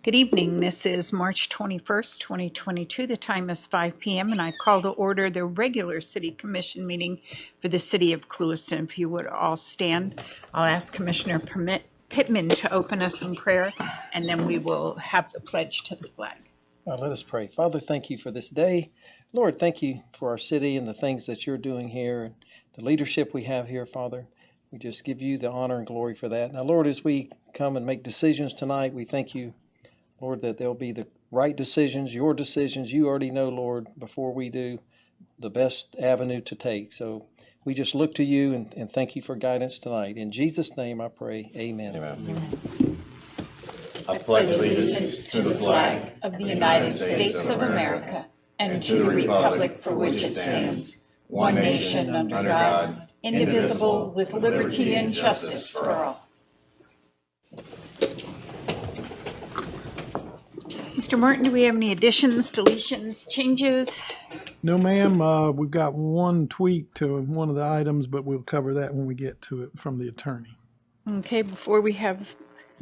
Good evening. This is March 21st, 2022. The time is 5 p.m. and I call to order the regular City Commission meeting for the City of Clewiston. If you would all stand, I'll ask Commissioner Pittman to open us in prayer, and then we will have the pledge to the flag. Let us pray. Father, thank you for this day. Lord, thank you for our city and the things that you're doing here, and the leadership we have here, Father. We just give you the honor and glory for that. Now, Lord, as we come and make decisions tonight, we thank you, Lord, that there'll be the right decisions, your decisions. You already know, Lord, before we do, the best avenue to take. So we just look to you and thank you for guidance tonight. In Jesus' name I pray, amen. Amen. I pledge allegiance to the flag of the United States of America and to the republic for which it stands, one nation under God, indivisible, with liberty and justice for all. Mr. Martin, do we have any additions, deletions, changes? No, ma'am. We've got one tweak to one of the items, but we'll cover that when we get to it from the attorney. Okay, before we have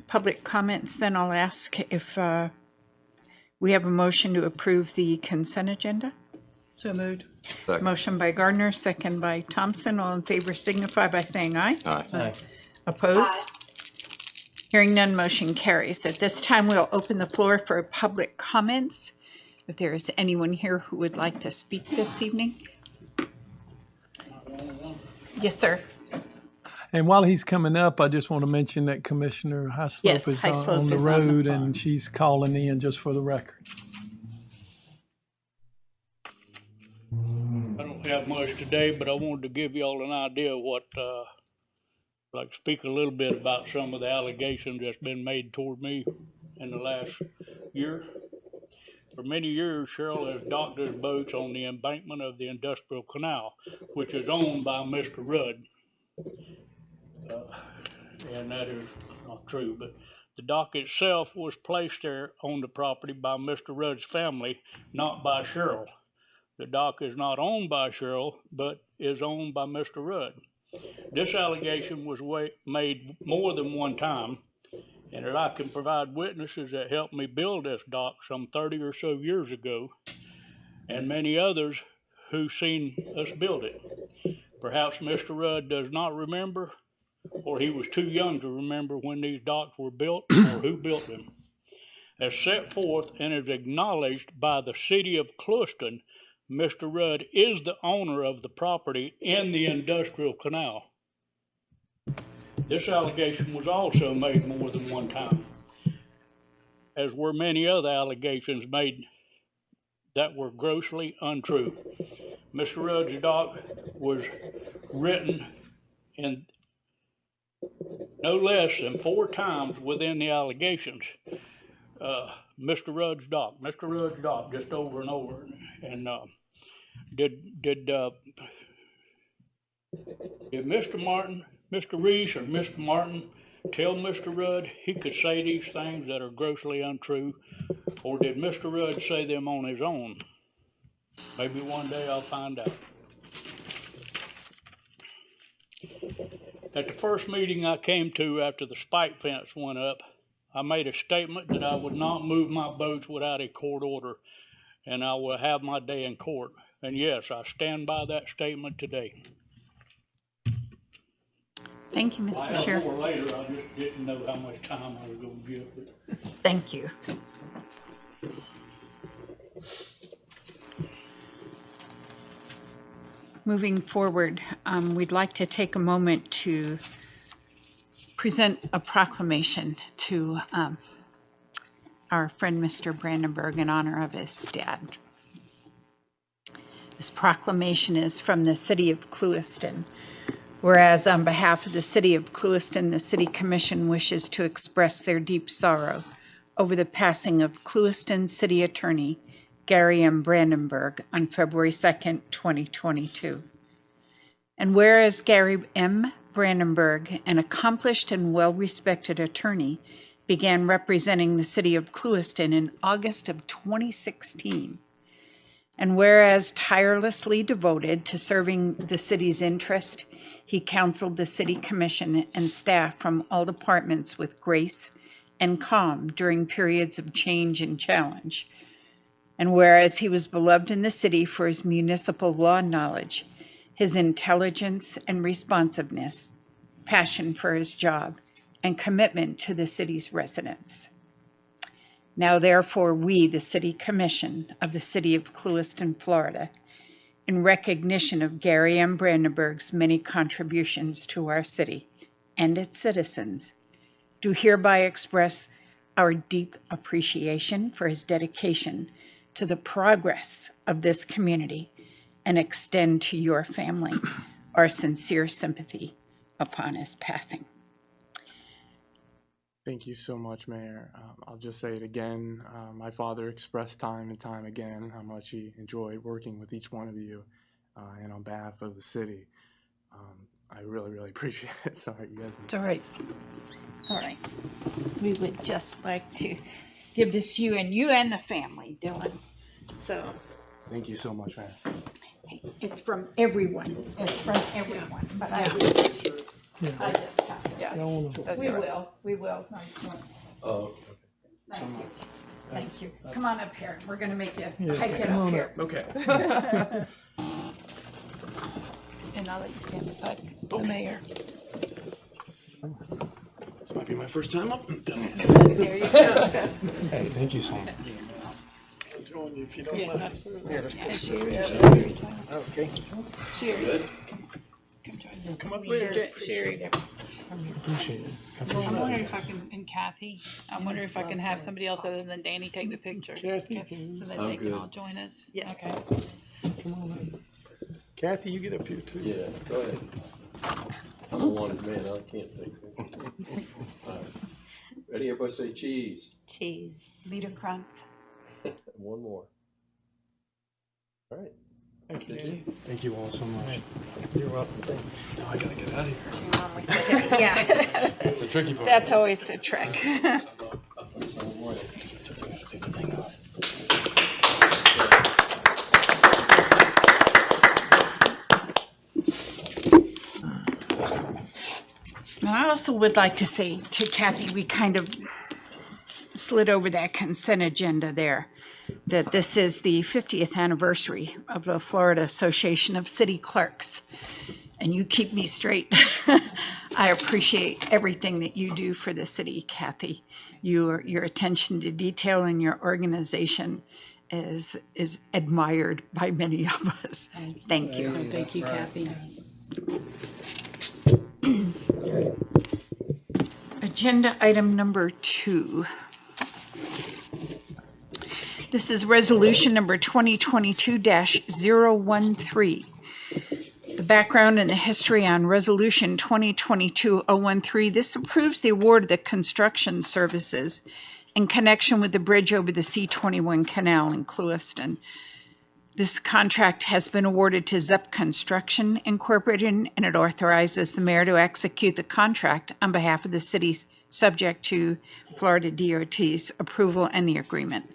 public comments, then I'll ask if we have a motion to approve the consent agenda. So moved. Motion by Gardner, second by Thompson. All in favor signify by saying aye. Aye. Opposed? Aye. Hearing none, motion carries. At this time, we'll open the floor for public comments. If there is anyone here who would like to speak this evening. Yes, sir. And while he's coming up, I just want to mention that Commissioner Highslope is on the road, and she's calling in just for the record. I don't have much today, but I wanted to give you all an idea of what, like speak a little bit about some of the allegations that's been made toward me in the last year. For many years, Cheryl has docked his boats on the embankment of the Industrial Canal, which is owned by Mr. Rudd. And that is not true, but the dock itself was placed there on the property by Mr. Rudd's family, not by Cheryl. The dock is not owned by Cheryl, but is owned by Mr. Rudd. This allegation was made more than one time, and that I can provide witnesses that helped me build this dock some 30 or so years ago, and many others who've seen us build it. Perhaps Mr. Rudd does not remember, or he was too young to remember when these docks were built or who built them. As set forth and is acknowledged by the city of Clewiston, Mr. Rudd is the owner of the property in the Industrial Canal. This allegation was also made more than one time, as were many other allegations made that were grossly untrue. Mr. Rudd's dock was written in no less than 4 times within the allegations. Mr. Rudd's dock, just over and over. And did Mr. Reese or Mr. Martin tell Mr. Rudd he could say these things that are grossly untrue, or did Mr. Rudd say them on his own? Maybe one day I'll find out. At the first meeting I came to after the spike fence went up, I made a statement that I would not move my boats without a court order, and I will have my day in court. And yes, I stand by that statement today. Thank you, Mr. Sheriff. More later, I just didn't know how much time I was going to give it. Thank you. Moving forward, we'd like to take a moment to present a proclamation to our friend Mr. Brandenburg in honor of his dad. This proclamation is from the City of Clewiston. Whereas on behalf of the City of Clewiston, the City Commission wishes to express their deep sorrow over the passing of Clewiston City Attorney Gary M. Brandenburg on February 2nd, 2022. And whereas Gary M. Brandenburg, an accomplished and well-respected attorney, began representing the City of Clewiston in August of 2016, and whereas tirelessly devoted to serving the city's interest, he counseled the City Commission and staff from all departments with grace, and calm during periods of change and challenge. And whereas he was beloved in the city for his municipal law knowledge, his intelligence and responsiveness, passion for his job, and commitment to the city's residents. Now, therefore, we, the City Commission of the City of Clewiston, Florida, in recognition of Gary M. Brandenburg's many contributions to our city and its citizens, do hereby express our deep appreciation for his dedication to the progress of this community and extend to your family our sincere sympathy upon his passing. Thank you so much, Mayor. I'll just say it again. My father expressed time and time again how much he enjoyed working with each one of you and on behalf of the city. I really, really appreciate it. Sorry, you guys. It's all right. It's all right. We would just like to give this to you and the family, Dylan. So Thank you so much, Mayor. it's from everyone. It's from everyone. But I just have to. I don't wanna- We will. Oh, Thank you. Thank you. Come on up here. We're going to make you Yeah, hike it come up on here. Okay. And I'll let you stand beside the mayor. This might be my first time up. There you go. Hey, thank you so much. Join you if you don't Yes, mind. absolutely. Yeah, let's And put Sherry, this Sherry, join us. Okay. Sherry, come join us. Come up Sherry. Appreciate it. I'm wondering if I can, and Kathy, I'm wondering if I can have somebody else other than Danny take the picture. Kathy, can So that I'm they can good. all join us? Yes. Okay. come on up. Kathy, you get up here too. yeah, go ahead. I'm a wanted man, I can't take this. All right. Ready, everybody say cheese. Cheese. Leader Krantz. One more. All right. Thank you, Did you? Danny. Thank you all so much. You're welcome. Thank you. Oh, I gotta get out of here. Yeah. That's the tricky part. That's always the trick. And I also would like to say to Kathy, we kind of slid over that consent agenda there, that this is the 50th anniversary of the Florida Association of City Clerks. And you keep me straight. I appreciate everything that you do for the city, Kathy. Your attention to detail and your organization is admired by many of us. Thank you. Thank you, Kathy. Agenda item number 2. This is resolution number 2022-013. The background and the history on resolution 2022-013. This approves the award of the construction services in connection with the bridge over the C-21 canal in Clewiston. This contract has been awarded to ZEP Construction Incorporated, and it authorizes the mayor to execute the contract on behalf of the city, subject to Florida DOT's approval and the agreement.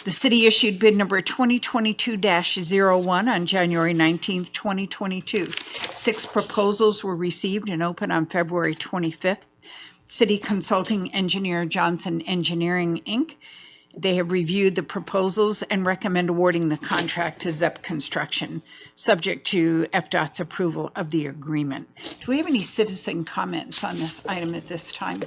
The city issued bid number 2022-01 on January 19th, 2022. 6 proposals were received and opened on February 25th. City Consulting Engineer Johnson Engineering, Inc. They have reviewed the proposals and recommend awarding the contract to ZEP Construction, subject to FDOT's approval of the agreement. Do we have any citizen comments on this item at this time?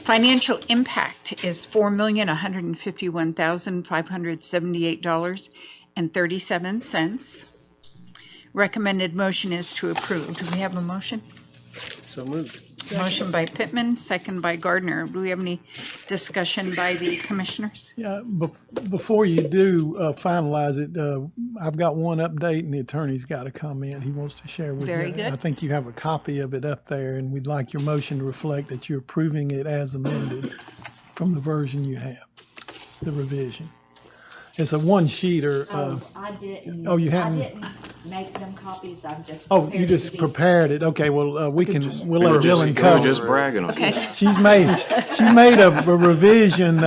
Financial impact is $4,151,578.37. Recommended motion is to approve. Do we have a motion? So moved. Motion by Pittman, second by Gardner. Do we have any discussion by the commissioners? Yeah, before you do finalize it, I've got one update and the attorney's got a comment he wants to share with you. Very good. I think you have a copy of it up there, and we'd like your motion to reflect that you're approving it as amended from the version you have, the revision. It's a one-sheeter. I didn't. Oh, you hadn't- I didn't make them copies. I've just. Oh, prepared you it just to be- prepared it. Okay, well, we'll let Dylan cover. Just bragging on it. Okay. She's made a revision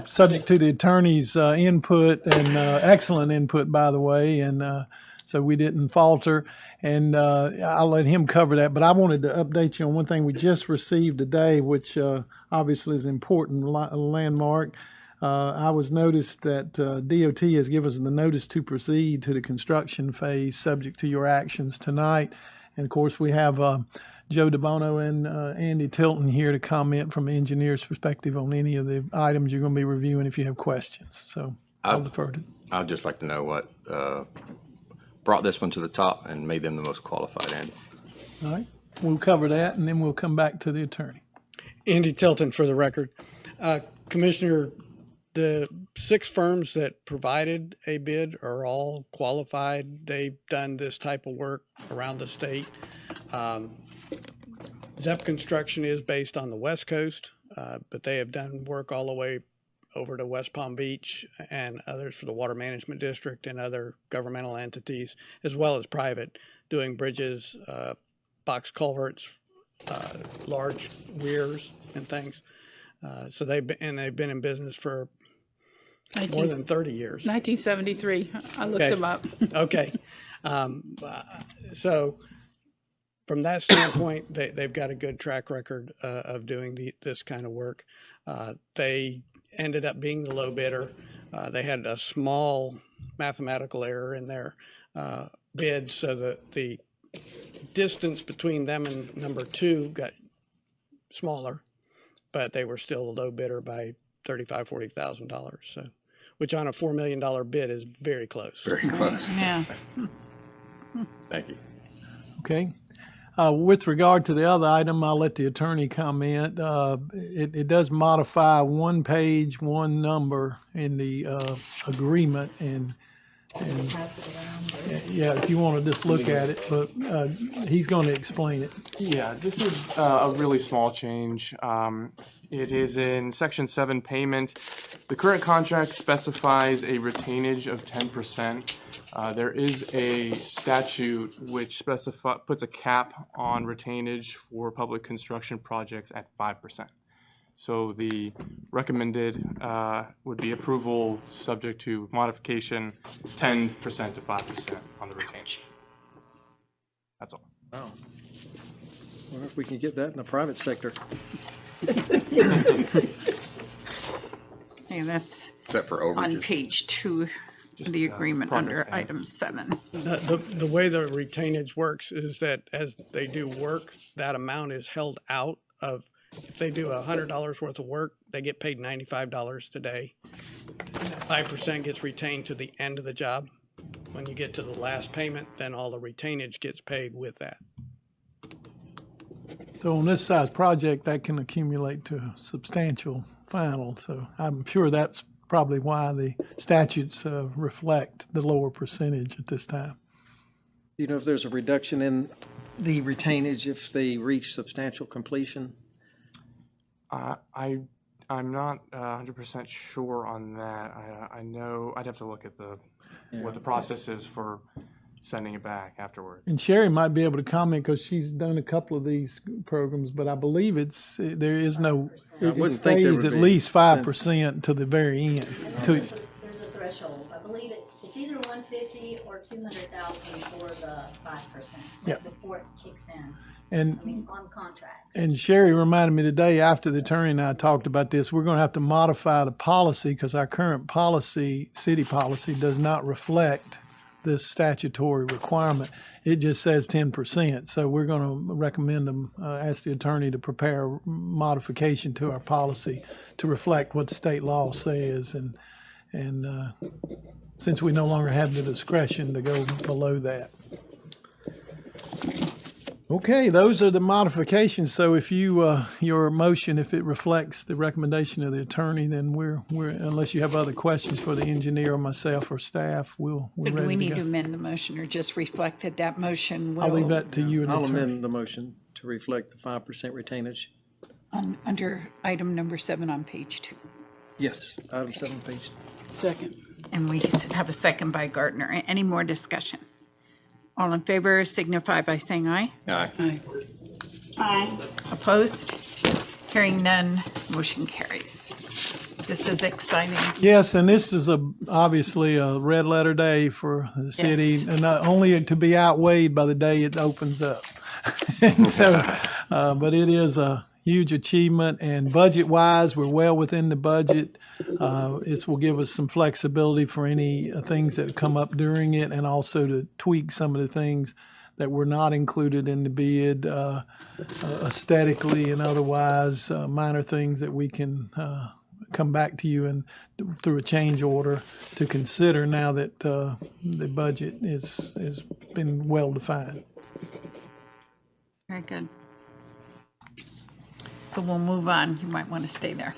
subject to the attorney's input and excellent input, by the way. And so we didn't falter. And I'll let him cover that. But I wanted to update you on one thing we just received today, which obviously is an important landmark. I was noticed that DOT has given us the notice to proceed to the construction phase, subject to your actions tonight. And of course, we have Joe DeBono and Andy Tilton here to comment from an engineer's perspective on any of the items you're going to be reviewing if you have questions. So I'll defer to. I'd just like to know what brought this one to the top and made them the most qualified, Andy. All right, we'll cover that, and then we'll come back to the attorney. Andy Tilton for the record. Commissioner, the 6 firms that provided a bid are all qualified. They've done this type of work around the state. ZEP Construction is based on the West Coast, but they have done work all the way over to West Palm Beach and others for the Water Management District and other governmental entities, as well as private, doing bridges, box culverts, large weirs and things. So they've been in business for more than 30 years. 1973. I looked them up. Okay. So from that standpoint, they've got a good track record of doing this kind of work. They ended up being the low bidder. They had a small mathematical error in their bid, so that the distance between them and number 2 got smaller, but they were still a low bidder by $35,000, $40,000. So, which on a $4 million bid is very close. Very close. Yeah. Thank you. Okay. With regard to the other item, I'll let the attorney comment. It does modify one page, one number in the agreement, and yeah, if you want to just look at it, but he's going to explain it. Yeah, this is a really small change. It is in Section 7 payment. The current contract specifies a retainage of 10%. There is a statute which puts a cap on retainage for public construction projects at 5%. So the recommended would be approval subject to modification 10% to 5% on the retainage. That's all. Wow. Wonder if we can get that in the private sector. Yeah, that's Except for on overages. page 2 of the agreement progress under payments. item 7. The way the retainage works is that as they do work, that amount is held out of, if they do $100 worth of work, they get paid $95 today. 5% gets retained to the end of the job. When you get to the last payment, then all the retainage gets paid with that. So on this size project, that can accumulate to a substantial final. So I'm sure that's probably why the statutes reflect the lower percentage at this time. Do you know if there's a reduction in the retainage if they reach substantial completion? I'm not 100% sure on that. I know I'd have to look at what the process is for sending it back afterwards. And Sherry might be able to comment because she's done a couple of these programs, but I believe there is no, it wouldn't think there stays would at be least 5% to the very end. There's a threshold. I believe it's either 150 or 200,000 for the 5%. Yep. Before it kicks in. And I mean, on contracts. And Sherry reminded me today, after the attorney and I talked about this, we're going to have to modify the policy because our current policy, city policy, does not reflect this statutory requirement. It just says 10%. So we're going to recommend them, ask the attorney to prepare a modification to our policy to reflect what state law says. And since we no longer have the discretion to go below that. Okay, those are the modifications. So if your motion, if it reflects the recommendation of the attorney, then we're unless you have other questions for the engineer or myself or staff, we're So do we ready need to to go. amend the motion or just reflect that motion will? I'll leave that to you and the I'll attorney. amend the motion to reflect the 5% retainage. Under item number 7 on page 2. Yes, item 7, page. Second. And we have a second by Gardner. Any more discussion? All in favor signify by saying aye. Aye. Aye. Opposed? Hearing none, motion carries. This is exciting. Yes, and this is obviously a red letter day for the city, Yes. and not only to be outweighed by the day it opens up. And so, but it is a huge achievement, and budget-wise, we're well within the budget. This will give us some flexibility for any things that come up during it, and also to tweak some of the things that were not included in the bid, aesthetically and otherwise, minor things that we can come back to you and through a change order to consider now that the budget has been well defined. Very good. So we'll move on. You might want to stay there.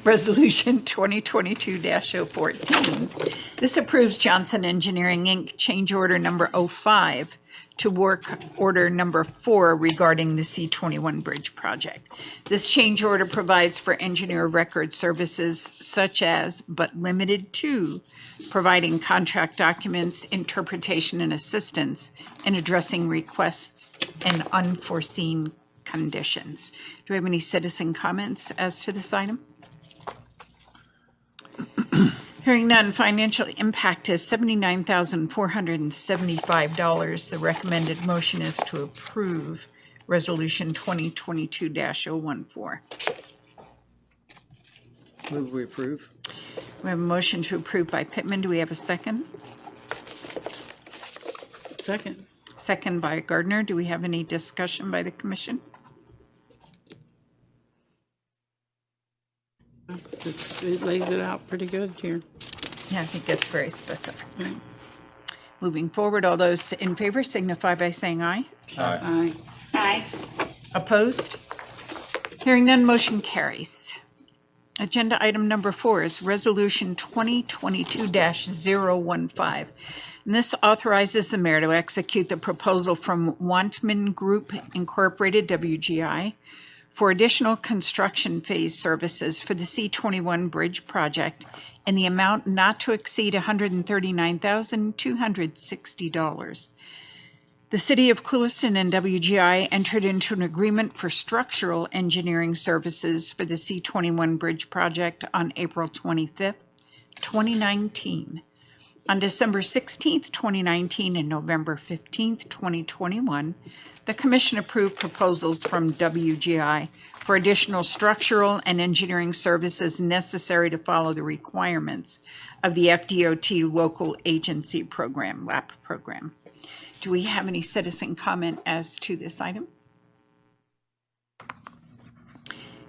Resolution 2022-014. This approves Johnson Engineering, Inc. change order number 05 to work order number 4 regarding the C21 bridge project. This change order provides for engineer record services such as, but limited to, providing contract documents, interpretation, and assistance in addressing requests and unforeseen conditions. Do we have any citizen comments as to this item? Hearing none, financial impact is $79,475. The recommended motion is to approve Resolution 2022-014. Move we approve. We have a motion to approve by Pittman. Do we have a second? Second. Second by Gardner. Do we have any discussion by the commission? It lays it out pretty good here. Yeah, I think that's very specific. Moving forward, all those in favor signify by saying aye. Aye. Aye. Opposed? Hearing none, motion carries. Agenda item number 4 is Resolution 2022-015. And this authorizes the mayor to execute the proposal from Wantman Group Incorporated, WGI, for additional construction phase services for the C21 bridge project in the amount not to exceed $139,260. The City of Clewiston and WGI entered into an agreement for structural engineering services for the C21 bridge project on April 25th, 2019. On December 16th, 2019 and November 15th, 2021, the Commission approved proposals from WGI for additional structural and engineering services necessary to follow the requirements of the FDOT Local Agency Program, LAP program. Do we have any citizen comment as to this item?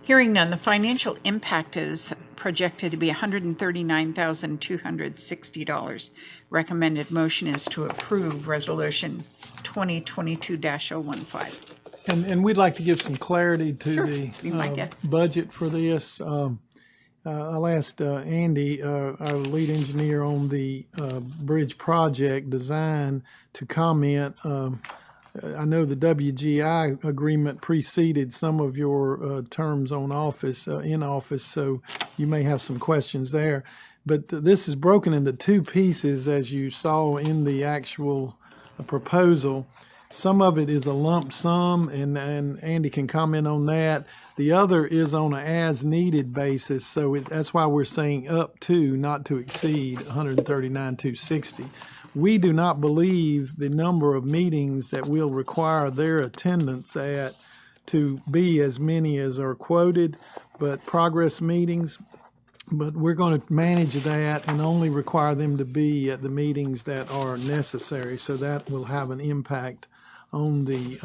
Hearing none, the financial impact is projected to be $139,260. Recommended motion is to approve Resolution 2022-015. And we'd like to give some clarity to Sure, the be my guest. budget for this. I'll ask Andy, our lead engineer on the bridge project design, to comment. I know the WGI agreement preceded some of your terms on office, in office, so you may have some questions there. But this is broken into 2 pieces, as you saw in the actual proposal. Some of it is a lump sum, and Andy can comment on that. The other is on an as-needed basis, so that's why we're saying up to, not to exceed, $139,260. We do not believe the number of meetings that we'll require their attendance at to be as many as are quoted, but progress meetings. But we're going to manage that and only require them to be at the meetings that are necessary. So that will have an impact on the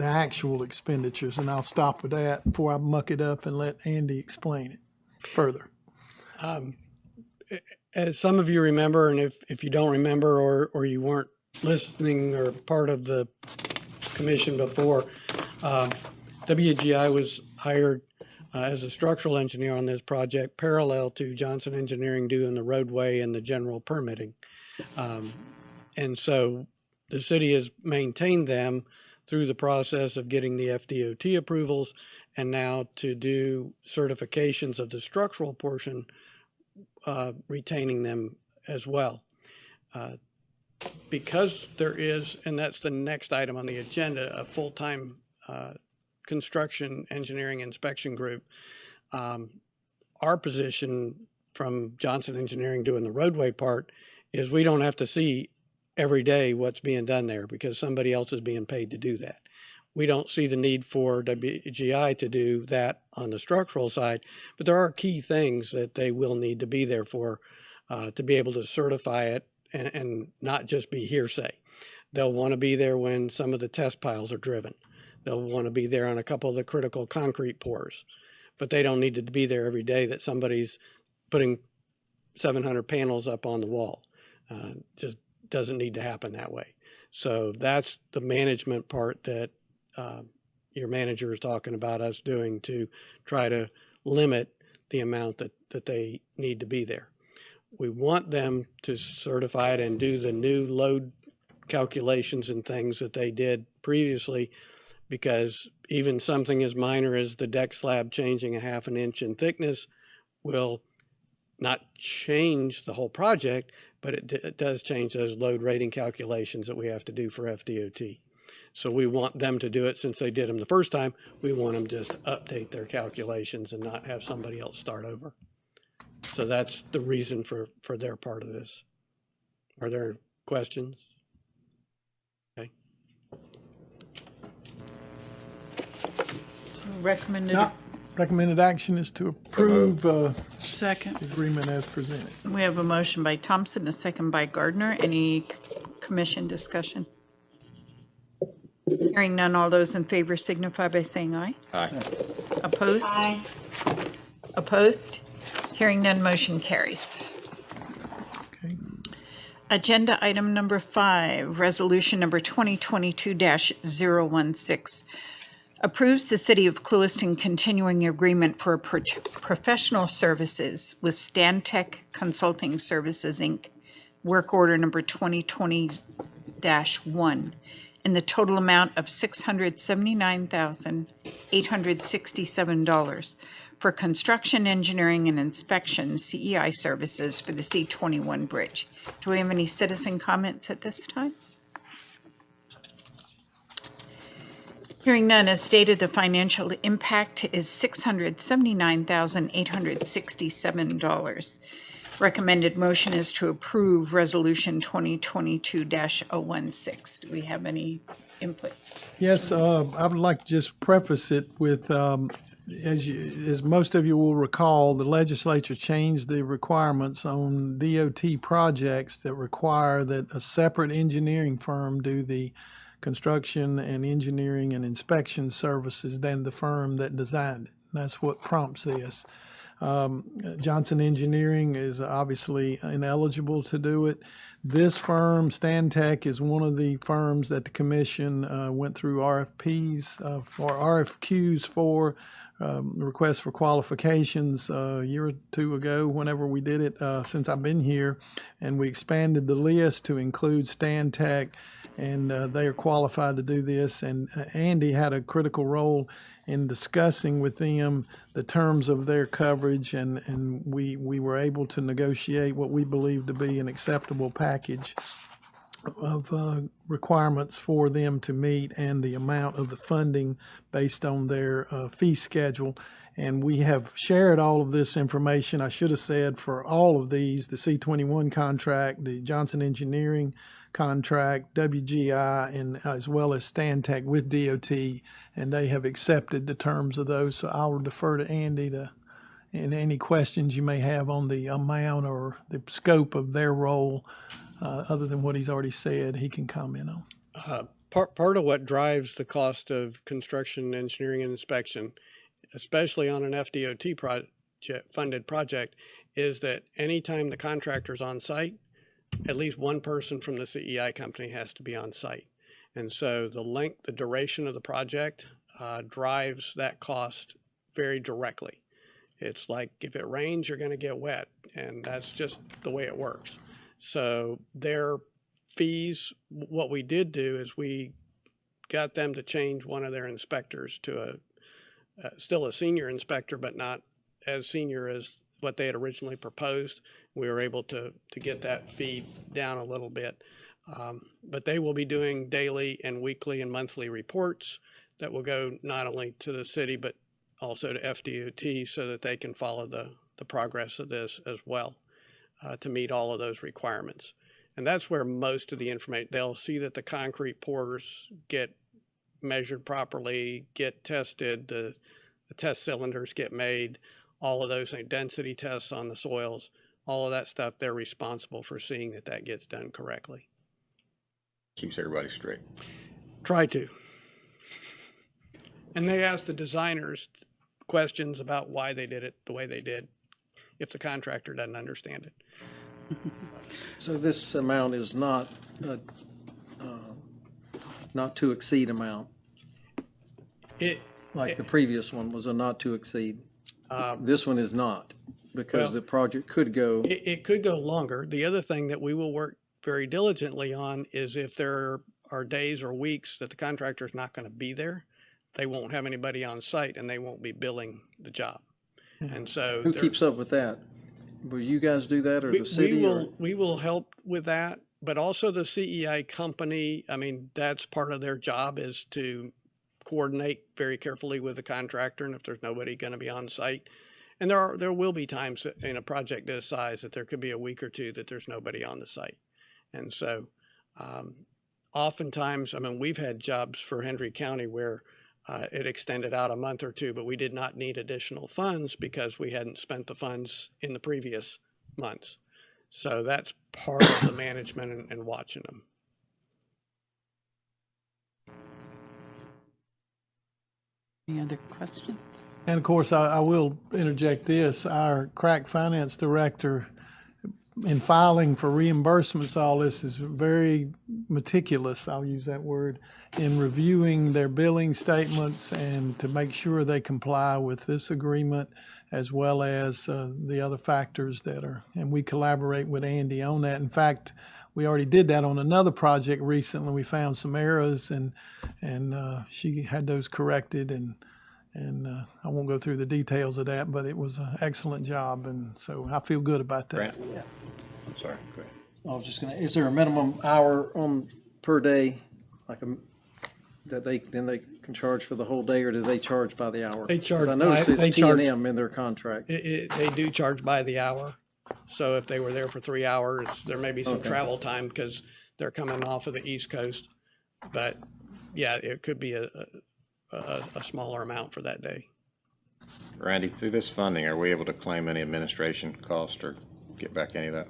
actual expenditures. And I'll stop with that before I muck it up and let Andy explain it further. As some of you remember, and if you don't remember or you weren't listening or part of the commission before, WGI was hired as a structural engineer on this project, parallel to Johnson Engineering doing the roadway and the general permitting. And so the city has maintained them through the process of getting the FDOT approvals, and now to do certifications of the structural portion, retaining them as well. Because there is, and that's the next item on the agenda, a full-time construction engineering inspection group, our position from Johnson Engineering doing the roadway part is we don't have to see every day what's being done there because somebody else is being paid to do that. We don't see the need for WGI to do that on the structural side, but there are key things that they will need to be there for to be able to certify it and not just be hearsay. They'll want to be there when some of the test piles are driven. They'll want to be there on a couple of the critical concrete pours, but they don't need to be there every day that somebody's putting 700 panels up on the wall. Just doesn't need to happen that way. So that's the management part that your manager is talking about us doing to try to limit the amount that they need to be there. We want them to certify it and do the new load calculations and things that they did previously, because even something as minor as the deck slab changing a 1/2 inch in thickness will not change the whole project, but it does change those load rating calculations that we have to do for FDOT. So we want them to do it since they did them the first time. We want them just to update their calculations and not have somebody else start over. So that's the reason for their part of this. Are there questions? Okay. So recommended. No. Recommended action is to approve Second. the agreement as presented. We have a motion by Thompson, a second by Gardner. Any commission discussion? Hearing none, all those in favor signify by saying aye. Aye. Opposed? Aye. Opposed? Hearing none, motion carries. Okay. Agenda item number 5, resolution number 2022-016. Approves the City of Clewiston continuing agreement for professional services with Stantec Consulting Services, Inc., work order number 2020-1, in the total amount of $679,867 for construction, engineering, and inspection CEI services for the C-21 bridge. Do we have any citizen comments at this time? Hearing none, as stated, the financial impact is $679,867. Recommended motion is to approve Resolution 2022-016. Do we have any input? Yes, I would like to just preface it with, as most of you will recall, the legislature changed the requirements on DOT projects that require that a separate engineering firm do the construction and engineering and inspection services than the firm that designed it. That's what prompts this. Johnson Engineering is obviously ineligible to do it. This firm, Stantec, is one of the firms that the commission went through RFPs or RFQs for, requests for qualifications a year or two ago, whenever we did it, since I've been here, and we expanded the list to include Stantec, and they are qualified to do this. And Andy had a critical role in discussing with them the terms of their coverage, and we were able to negotiate what we believe to be an acceptable package of requirements for them to meet and the amount of the funding based on their fee schedule. And we have shared all of this information, I should have said, for all of these, the C-21 contract, the Johnson Engineering contract, WGI, and as well as Stantec with DOT, and they have accepted the terms of those. So I will defer to Andy and any questions you may have on the amount or the scope of their role, other than what he's already said, he can comment on. Part of what drives the cost of construction, engineering, and inspection, especially on an FDOT funded project, is that anytime the contractor's on site, at least one person from the CEI company has to be on site. And so the duration of the project drives that cost very directly. It's like if it rains, you're going to get wet, and that's just the way it works. So their fees, what we did do is we got them to change one of their inspectors to still a senior inspector, but not as senior as what they had originally proposed. We were able to get that fee down a little bit. But they will be doing daily and weekly and monthly reports that will go not only to the city, but also to FDOT so that they can follow the the progress of this as well to meet all of those requirements. And that's where most of the information, they'll see that the concrete pours get measured properly, get tested, the test cylinders get made, all of those things, density tests on the soils, all of that stuff, they're responsible for seeing that that gets done correctly. Keeps everybody straight. Try to. And they ask the designers questions about why they did it the way they did, if the contractor doesn't understand it. So this amount is not a not to exceed amount, like the previous one was a not to exceed. This one is not, because well, the project could go. It could go longer. The other thing that we will work very diligently on is if there are days or weeks that the contractor is not going to be there, they won't have anybody on site and they won't be billing the job. And so Who keeps up with that? Will you guys do that, or the city? We will help with that, but also the CEI company. I mean, that's part of their job, is to coordinate very carefully with the contractor, and if there's nobody going to be on site. And there will be times in a project this size that there could be a week or two that there's nobody on the site. And so oftentimes, I mean, we've had jobs for Hendry County where it extended out a month or two, but we did not need additional funds because we hadn't spent the funds in the previous months. So that's part of the management and watching them. Any other questions? And of course, I will interject this. Our crack finance director, in filing for reimbursements, all this is very meticulous, I'll use that word, in reviewing their billing statements and to make sure they comply with this agreement as well as the other factors that are, and we collaborate with Andy on that. In fact, we already did that on another project recently. We found some errors and she had those corrected, and I won't go through the details of that, but it was an excellent job, and so I feel good about that. Grant? Yeah. I'm sorry, go ahead. I was just gonna, is there a minimum hour per day, like that they can charge for the whole day, or do they charge by the hour? They charge. 'Cause I noticed it's T&M in their contract. They do charge by the hour. So if they were there for 3 hours, there may be some travel time because they're coming off of the East Coast. But yeah, it could be a smaller amount for that day. Randy, through this funding, are we able to claim any administration cost or get back any of that?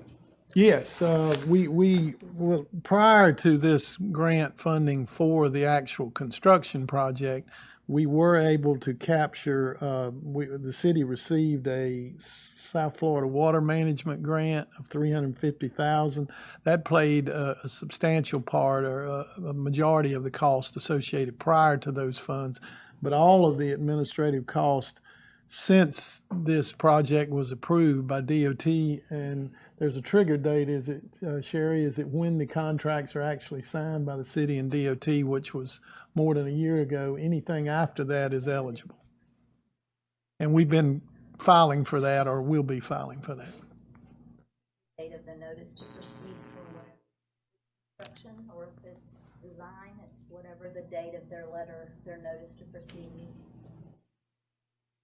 Yes, well, prior to this grant funding for the actual construction project, we were able to capture, the city received a South Florida Water Management grant of $350,000. That played a substantial part, or a majority of the cost associated prior to those funds. But all of the administrative cost since this project was approved by DOT, and there's a trigger date, is it, Sherry, is it when the contracts are actually signed by the city and DOT, which was more than a year ago? Anything after that is eligible. And we've been filing for that, or will be filing for that. Date of the notice to proceed for whatever construction, or if it's design, it's whatever the date of their letter, their notice to proceed is.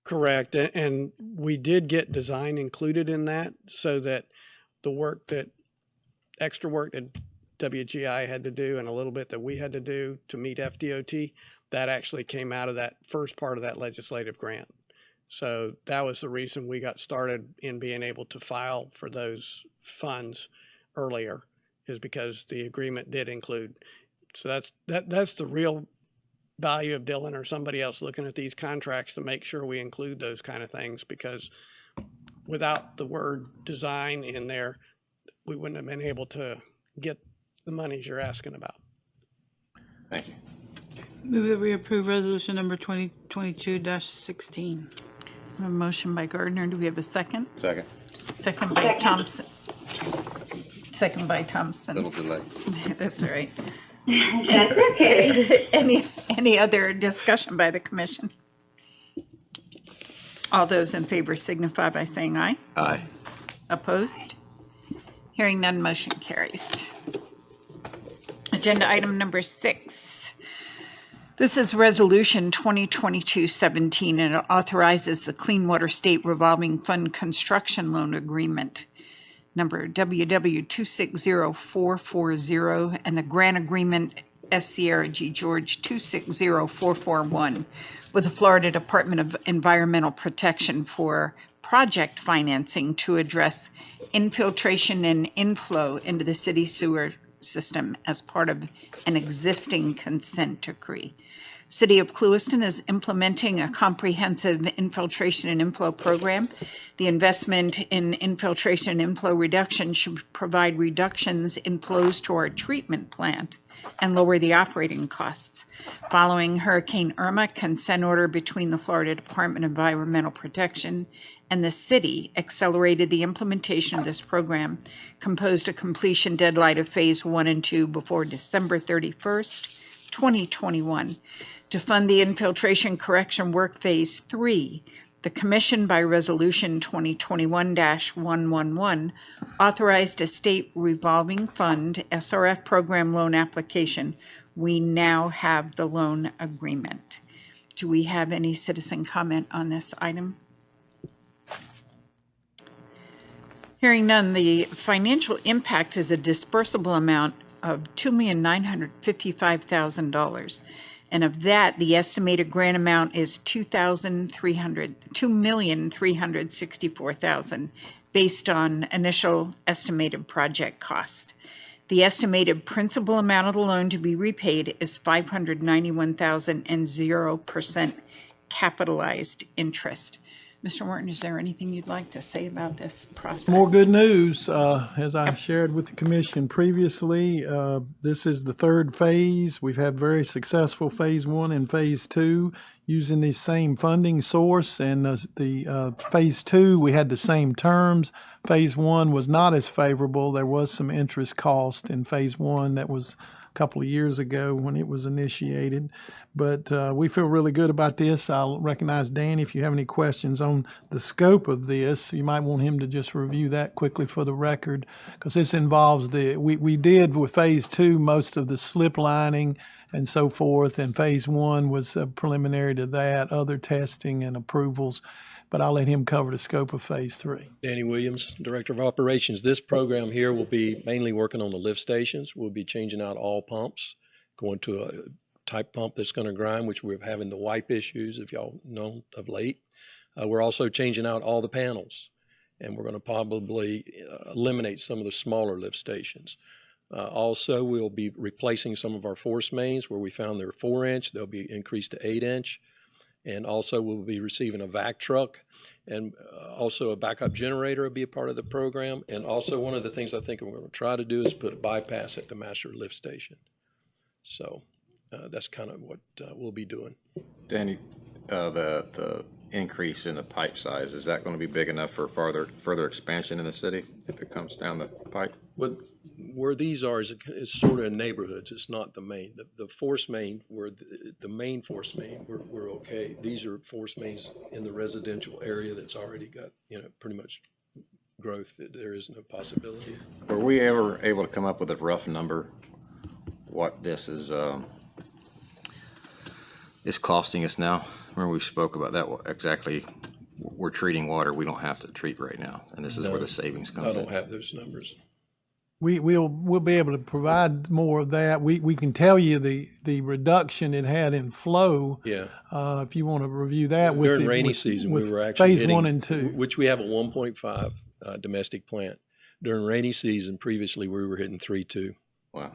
Correct. And we did get design included in that, so that the extra work that WGI had to do and a little bit that we had to do to meet FDOT, that actually came out of that first part of that legislative grant. So that was the reason we got started in being able to file for those funds earlier, is because the agreement did include. So that's the real value of Dylan or somebody else looking at these contracts, to make sure we include those kind of things, because without the word design in there, we wouldn't have been able to get the monies you're asking about. Thank you. Move that we approve resolution number 2022-16. A motion by Gardner. Do we have a second? Second. Second by Thompson. Second by Thompson. Little delay. That's all right. That's okay. Any other discussion by the commission? All those in favor signify by saying aye. Aye. Opposed? Hearing none, motion carries. Agenda item number 6. This is Resolution 2022-17, and it authorizes the Clean Water State Revolving Fund Construction Loan Agreement, number WW260440, and the grant agreement SCRG George 260441 with the Florida Department of Environmental Protection for project financing to address infiltration and inflow into the city sewer system as part of an existing consent decree. City of Clewiston is implementing a comprehensive infiltration and inflow program. The investment in infiltration and inflow reduction should provide reductions in flows to our treatment plant and lower the operating costs. Following Hurricane Irma, consent order between the Florida Department of Environmental Protection and the city accelerated the implementation of this program, composed a completion deadline of Phase 1 and 2 before December 31st, 2021. To fund the infiltration correction work Phase 3, the Commission, by Resolution 2021-111, authorized a state revolving fund SRF program loan application. We now have the loan agreement. Do we have any citizen comment on this item? Hearing none, the financial impact is a dispersible amount of $2,955,000. And of that, the estimated grant amount is $2,364,000 based in initial estimated project cost. The estimated principal amount of the loan to be repaid is $591,000 and 0% capitalized interest. Mr. Morton, is there anything you'd like to say about this process? More good news. As I shared with the commission previously, this is the third phase. We've had very successful Phase 1 and Phase 2 using the same funding source. And the Phase 2, we had the same terms. Phase 1 was not as favorable. There was some interest cost in Phase 1 that was a couple of years ago when it was initiated. But we feel really good about this. I'll recognize Danny if you have any questions on the scope of this. You might want him to just review that quickly for the record, because this involves we did with Phase 2 most of the slip lining and so forth, and Phase 1 was preliminary to that, other testing and approvals. But I'll let him cover the scope of Phase 3. Danny Williams, Director of Operations. This program here will be mainly working on the lift stations. We'll be changing out all pumps, going to a type pump that's going to grind, which we're having the wipe issues, if y'all know, of late. We're also changing out all the panels, and we're going to probably eliminate some of the smaller lift stations. Also, we'll be replacing some of our force mains where we found they're 4-inch. They'll be increased to 8-inch. And also we'll be receiving a vac truck, and also a backup generator will be a part of the program. And also one of the things I think we're going to try to do is put a bypass at the master lift station. So that's kind of what we'll be doing. Danny, the increase in the pipe size, is that going to be big enough for further expansion in the city if it comes down the pipe? Well, where these are is sort of in neighborhoods. It's not the main. The force main, where the main force main, we're okay. These are force mains in the residential area that's already got, pretty much growth. There is no possibility. Were we ever able to come up with a rough number what this is costing us now? Remember we spoke about that exactly. We're treating water we don't have to treat right now, and this is where the savings come in. I don't have those numbers. We'll be able to provide more of that. We can tell you the reduction it had in flow. Yeah. If you want to review that during rainy season, we were actually Phase hitting, 1 and 2, which we have a 1.5 domestic plant. During rainy season, previously we were hitting 3.2. Wow.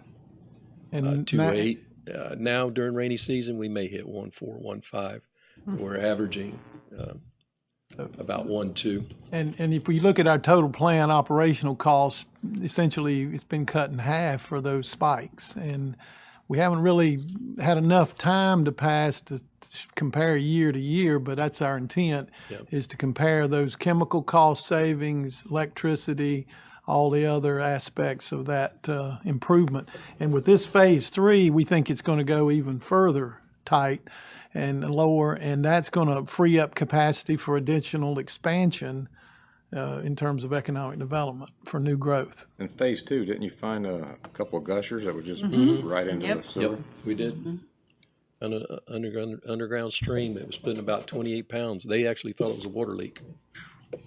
And 2.8. Now during rainy season, we may hit 1.4, 1.5. We're averaging about 1.2. And if we look at our total plant operational costs, essentially it's been cut in half for those spikes. And we haven't really had enough time to pass to compare year to year, but that's our intent, is to compare those chemical cost savings, electricity, all the other aspects of that improvement. And with this Phase 3, we think it's going to go even further tight and lower, and that's going to free up capacity for additional expansion in terms of economic development for new growth. In Phase 2, didn't you find a couple of gushers that were just right into the sewer? Yep, we did. on an underground stream that was putting about 28 pounds. They actually thought it was a water leak.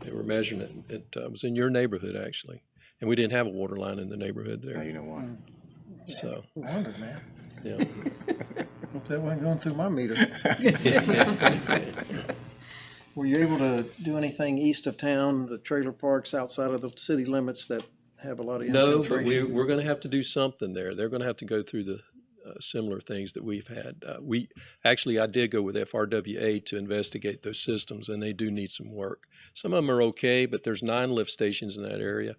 They were measuring it. It was in your neighborhood, actually. And we didn't have a water line in the neighborhood there. Now you know why. So, I wondered, man. yeah. Hope that wasn't going through my meter. Were you able to do anything east of town, the trailer parks outside of the city limits that have a lot of No, but infiltration? we're going to have to do something there. They're going to have to go through the similar things that we've had. I did go with FRWA to investigate those systems, and they do need some work. Some of them are okay, but there's 9 lift stations in that area.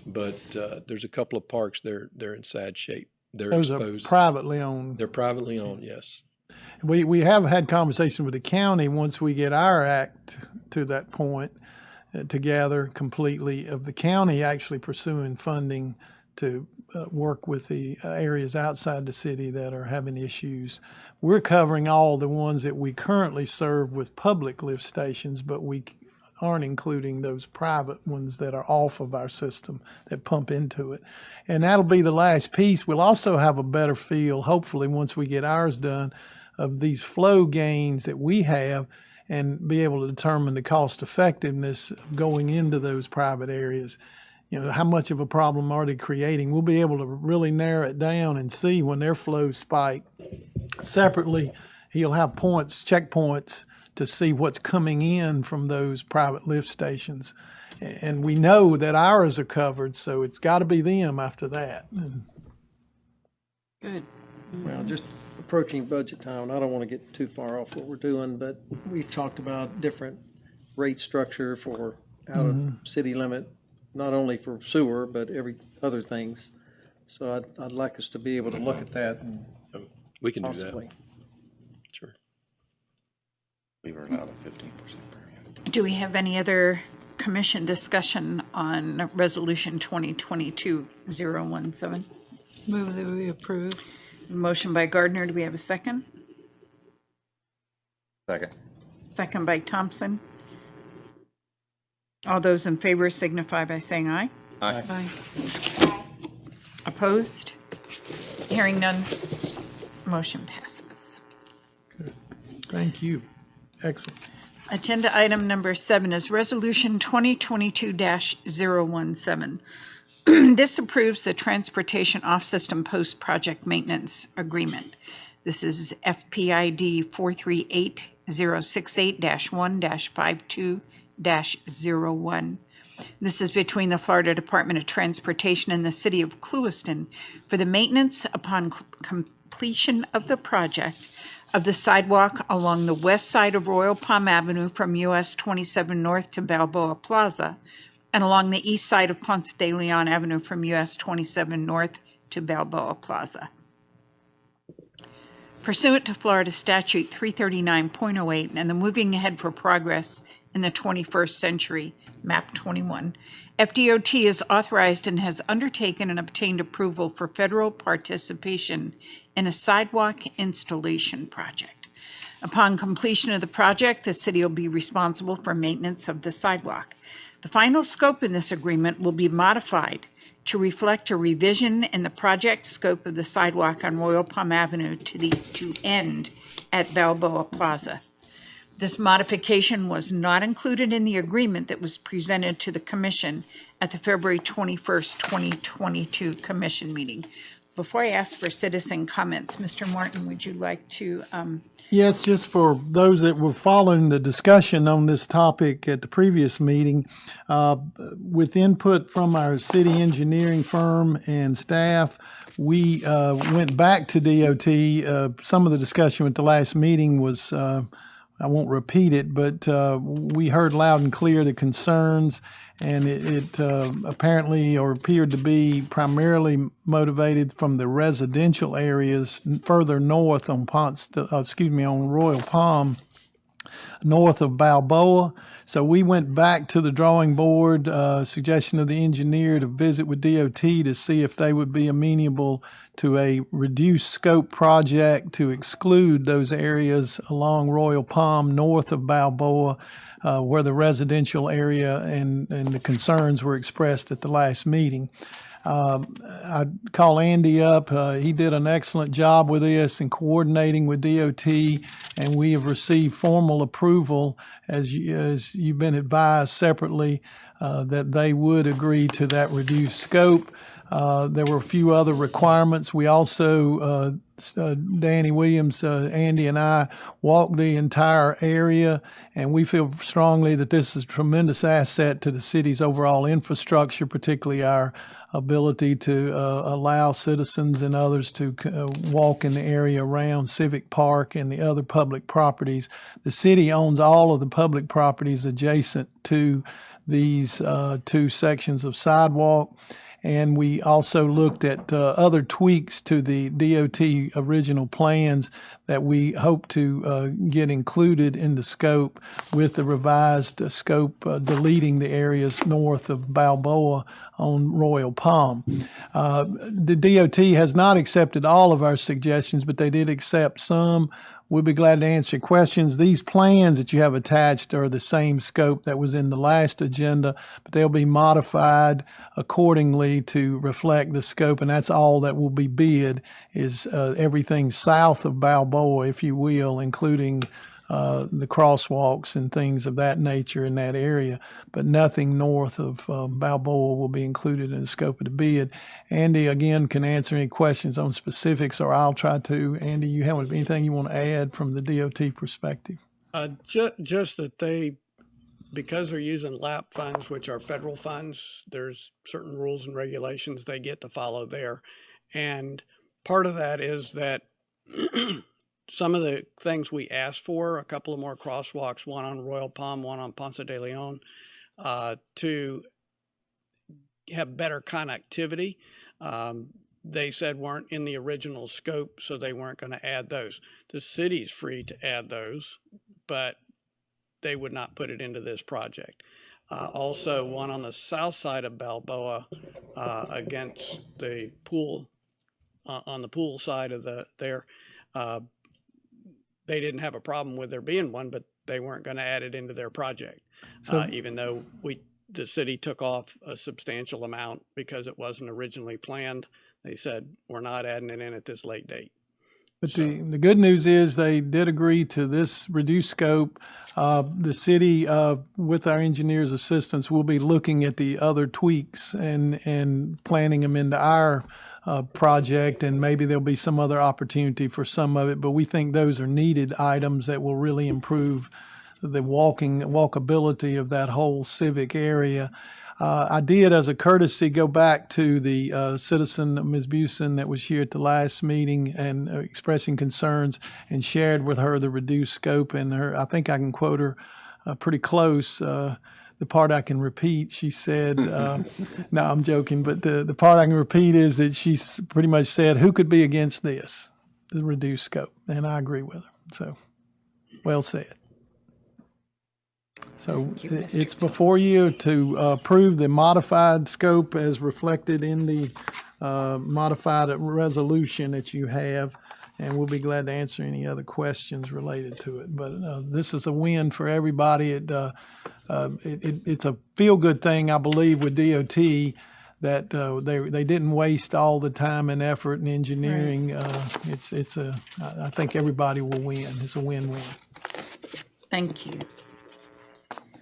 But there's a couple of parks they're in sad shape. They're Those are exposed. privately owned. They're privately owned, yes. We have had conversation with the county once we get our act to that point together completely of the county actually pursuing funding to work with the areas outside the city that are having issues. We're covering all the ones that we currently serve with public lift stations, but we aren't including those private ones that are off of our system that pump into it. And that'll be the last piece. We'll also have a better feel, hopefully, once we get ours done, of these flow gains that we have and be able to determine the cost effectiveness of going into those private areas. You know, how much of a problem are they creating? We'll be able to really narrow it down and see when their flows spike. Separately, he'll have checkpoints to see what's coming in from those private lift stations. And we know that ours are covered, so it's got to be them after that. Good. Well, just approaching budget time, and I don't want to get too far off what we're doing, but we've talked about different rate structure for out of city limit, not only for sewer, but every other things. So I'd like us to be able to look at that and We can do possibly. that. Sure. We were allowed a 15% premium. Do we have any other commission discussion on Resolution 2022-017? Move that we approve. Motion by Gardner. Do we have a second? Second. Second by Thompson. All those in favor signify by saying aye. Aye. Aye. Opposed? Hearing none, motion passes. Thank you. Excellent. Agenda item number 7 is Resolution 2022-017. This approves the Transportation Off-System Post-Project Maintenance Agreement. This is FPID 438068-1-52-01. This is between the Florida Department of Transportation and the City of Clewiston for the maintenance upon completion of the project of the sidewalk along the west side of Royal Palm Avenue from US 27 North to Balboa Plaza, and along the east side of Ponce de Leon Avenue from US 27 North to Balboa Plaza. Pursuant to Florida Statute 339.08 and the Moving Ahead for Progress in the 21st Century, MAP 21, FDOT is authorized and has undertaken and obtained approval for federal participation in a sidewalk installation project. Upon completion of the project, the city will be responsible for maintenance of the sidewalk. The final scope in this agreement will be modified to reflect a revision in the project scope of the sidewalk on Royal Palm Avenue to end at Balboa Plaza. This modification was not included in the agreement that was presented to the Commission at the February 21st, 2022 Commission meeting. Before I ask for citizen comments, Mr. Martin, would you like to Yes, just for those that were following the discussion on this topic at the previous meeting, with input from our city engineering firm and staff, we went back to DOT. Some of the discussion at the last meeting was, I won't repeat it, but we heard loud and clear the concerns, and it apparently or appeared to be primarily motivated from the residential areas further north on on Royal Palm, north of Balboa. So we went back to the drawing board, suggestion of the engineer to visit with DOT to see if they would be amenable to a reduced scope project to exclude those areas along Royal Palm north of Balboa, where the residential area and the concerns were expressed at the last meeting. I call Andy up. He did an excellent job with this and coordinating with DOT, and we have received formal approval, as you've been advised separately, that they would agree to that reduced scope. There were a few other requirements. We also, Danny Williams, Andy, and I walked the entire area, and we feel strongly that this is a tremendous asset to the city's overall infrastructure, particularly our ability to allow citizens and others to walk in the area around Civic Park and the other public properties. The city owns all of the public properties adjacent to these two sections of sidewalk. And we also looked at other tweaks to the DOT original plans that we hope to get included in the scope with the revised scope deleting the areas north of Balboa on Royal Palm. The DOT has not accepted all of our suggestions, but they did accept some. We'll be glad to answer questions. These plans that you have attached are the same scope that was in the last agenda, but they'll be modified accordingly to reflect the scope, and that's all that will be bid is everything south of Balboa, if you will, including the crosswalks and things of that nature in that area, but nothing north of Balboa will be included in the scope of the bid. Andy, again, can answer any questions on specifics, or I'll try to. Andy, you have anything you want to add from the DOT perspective? Just that they, because they're using LAP funds, which are federal funds, there's certain rules and regulations they get to follow there. And part of that is that some of the things we asked for, a couple of more crosswalks, one on Royal Palm, one on Ponce de Leon, to have better connectivity. They said weren't in the original scope, so they weren't going to add those. The city's free to add those, but they would not put it into this project. Also, one on the south side of Balboa against the pool, on the pool side of there. They didn't have a problem with there being one, but they weren't going to add it into their project, even though the city took off a substantial amount because it wasn't originally planned. They said, we're not adding it in at this late date. But the good news is they did agree to this reduced scope. The city, with our engineers' assistance, will be looking at the other tweaks and planning them into our project, and maybe there'll be some other opportunity for some of it, but we think those are needed items that will really improve the walkability of that whole civic area. I did, as a courtesy, go back to the citizen, Ms. Busen, that was here at the last meeting and expressing concerns, and shared with her the reduced scope, and I think I can quote her pretty close. The part I can repeat, she said, no, I'm joking, but the part I can repeat is that she pretty much said, who could be against this, the reduced scope? And I agree with her. So, well said. So it's before you to approve the modified scope as reflected in the modified resolution that you have. And we'll be glad to answer any other questions related to it. But this is a win for everybody. It's a feel-good thing, I believe, with DOT that they didn't waste all the time and effort in engineering. Right. I think everybody will win. It's a win-win. Thank you.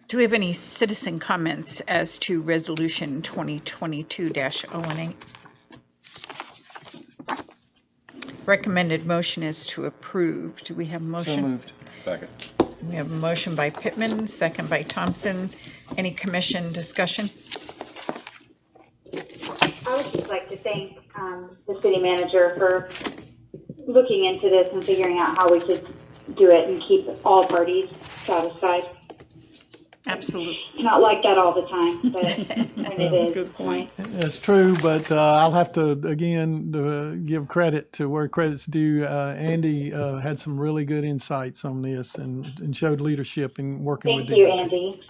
Do we have any citizen comments as to Resolution 2022-018? Recommended motion is to approve. Do we have a motion? So moved. Second. We have a motion by Pittman, second by Thompson. Any commission discussion? I would just like to thank the city manager for looking into this and figuring out how we could do it and keep all parties satisfied. Absolutely. It's not like that all the time, but when it is. Good point. That's true, but I'll have to, again, give credit to where credit's due. Andy had some really good insights on this and showed leadership in working with Thank you, DOT. Andy.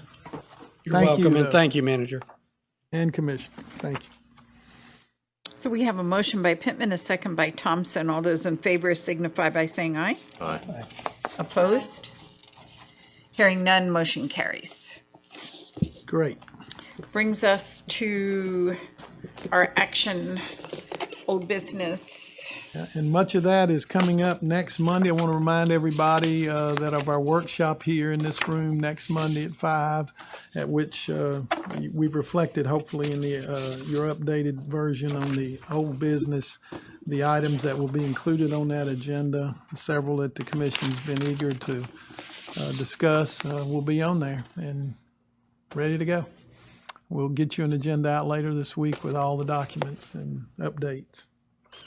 You're welcome, and thank you, Manager. And Commissioner. Thank you. So we have a motion by Pittman, a second by Thompson. All those in favor signify by saying aye. Aye. Opposed? Hearing none, motion carries. Great. Brings us to our action, old business. And much of that is coming up next Monday. I want to remind everybody that of our workshop here in this room next Monday at 5, at which we've reflected, hopefully, in the your updated version on the old business, the items that will be included on that agenda. Several that the commission's been eager to discuss will be on there and ready to go. We'll get you an agenda out later this week with all the documents and updates.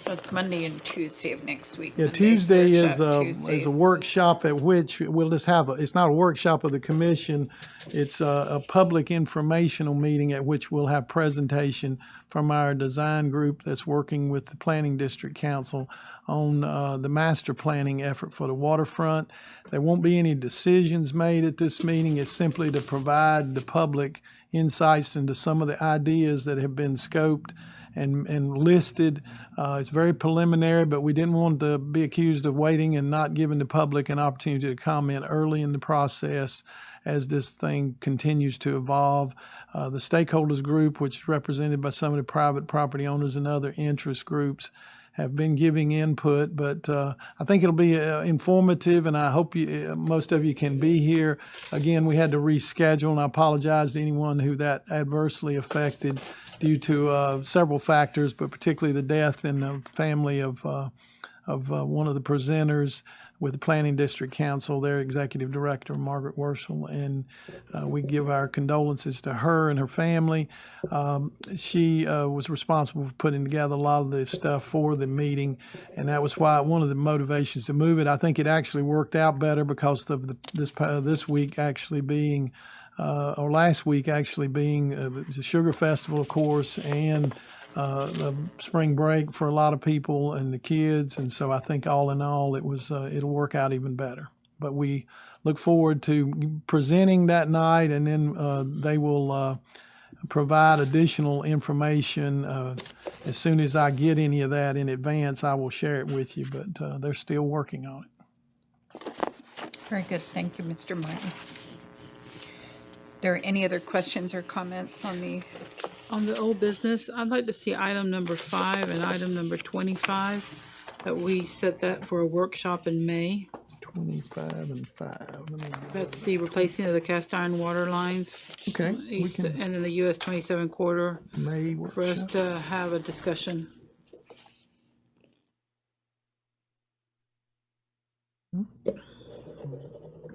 That's Monday and Tuesday of next week. Yeah, Monday's Tuesday is workshop, a workshop at which we'll just have it's not a workshop of the commission. It's a public informational meeting at which we'll have presentation from our design group that's working with the Planning District Council on the master planning effort for the waterfront. There won't be any decisions made at this meeting. It's simply to provide the public insights into some of the ideas that have been scoped and listed. It's very preliminary, but we didn't want to be accused of waiting and not giving the public an opportunity to comment early in the process as this thing continues to evolve. The stakeholders group, which is represented by some of the private property owners and other interest groups, have been giving input, but I think it'll be informative, and I hope most of you can be here. Again, we had to reschedule, and I apologize to anyone who that adversely affected due to several factors, but particularly the death in the family of one of the presenters with the Planning District Council, their executive director, Margaret Worshel, and we give our condolences to her and her family. She was responsible for putting together a lot of the stuff for the meeting, and that was why one of the motivations to move it. I think it actually worked out better because of this week actually being or last week actually being the Sugar Festival, of course, and the spring break for a lot of people and the kids. And so I think all in all, it'll work out even better. But we look forward to presenting that night, and then they will provide additional information. As soon as I get any of that in advance, I will share it with you, but they're still working on it. Very good. Thank you, Mr. Martin. There any other questions or comments on the old business? I'd like to see item number 5 and item number 25, that we set that for a workshop in May. 25 and 5. Let's see, replacing of the cast iron water lines. Okay. East, and then the US 27 corridor. May for us workshop. to have a discussion. You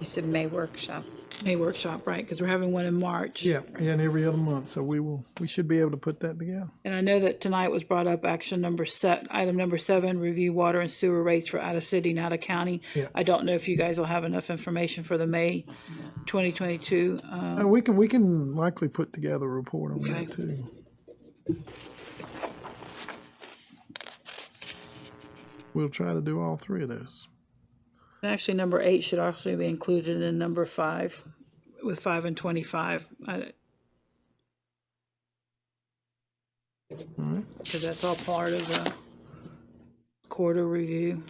said May workshop. May workshop, right? Because we're having one in March. Yeah, and every other month. So we should be able to put that together. And I know that tonight was brought up item number 7, review water and sewer rates for out of city and out of county. Yeah. I don't know if you guys will have enough information for the May 2022. We can likely put together a report on that too. We'll try to do all 3 of those. And actually, number 8 should also be included in number 5, with 5 and 25. All right. Because that's all part of the quarter review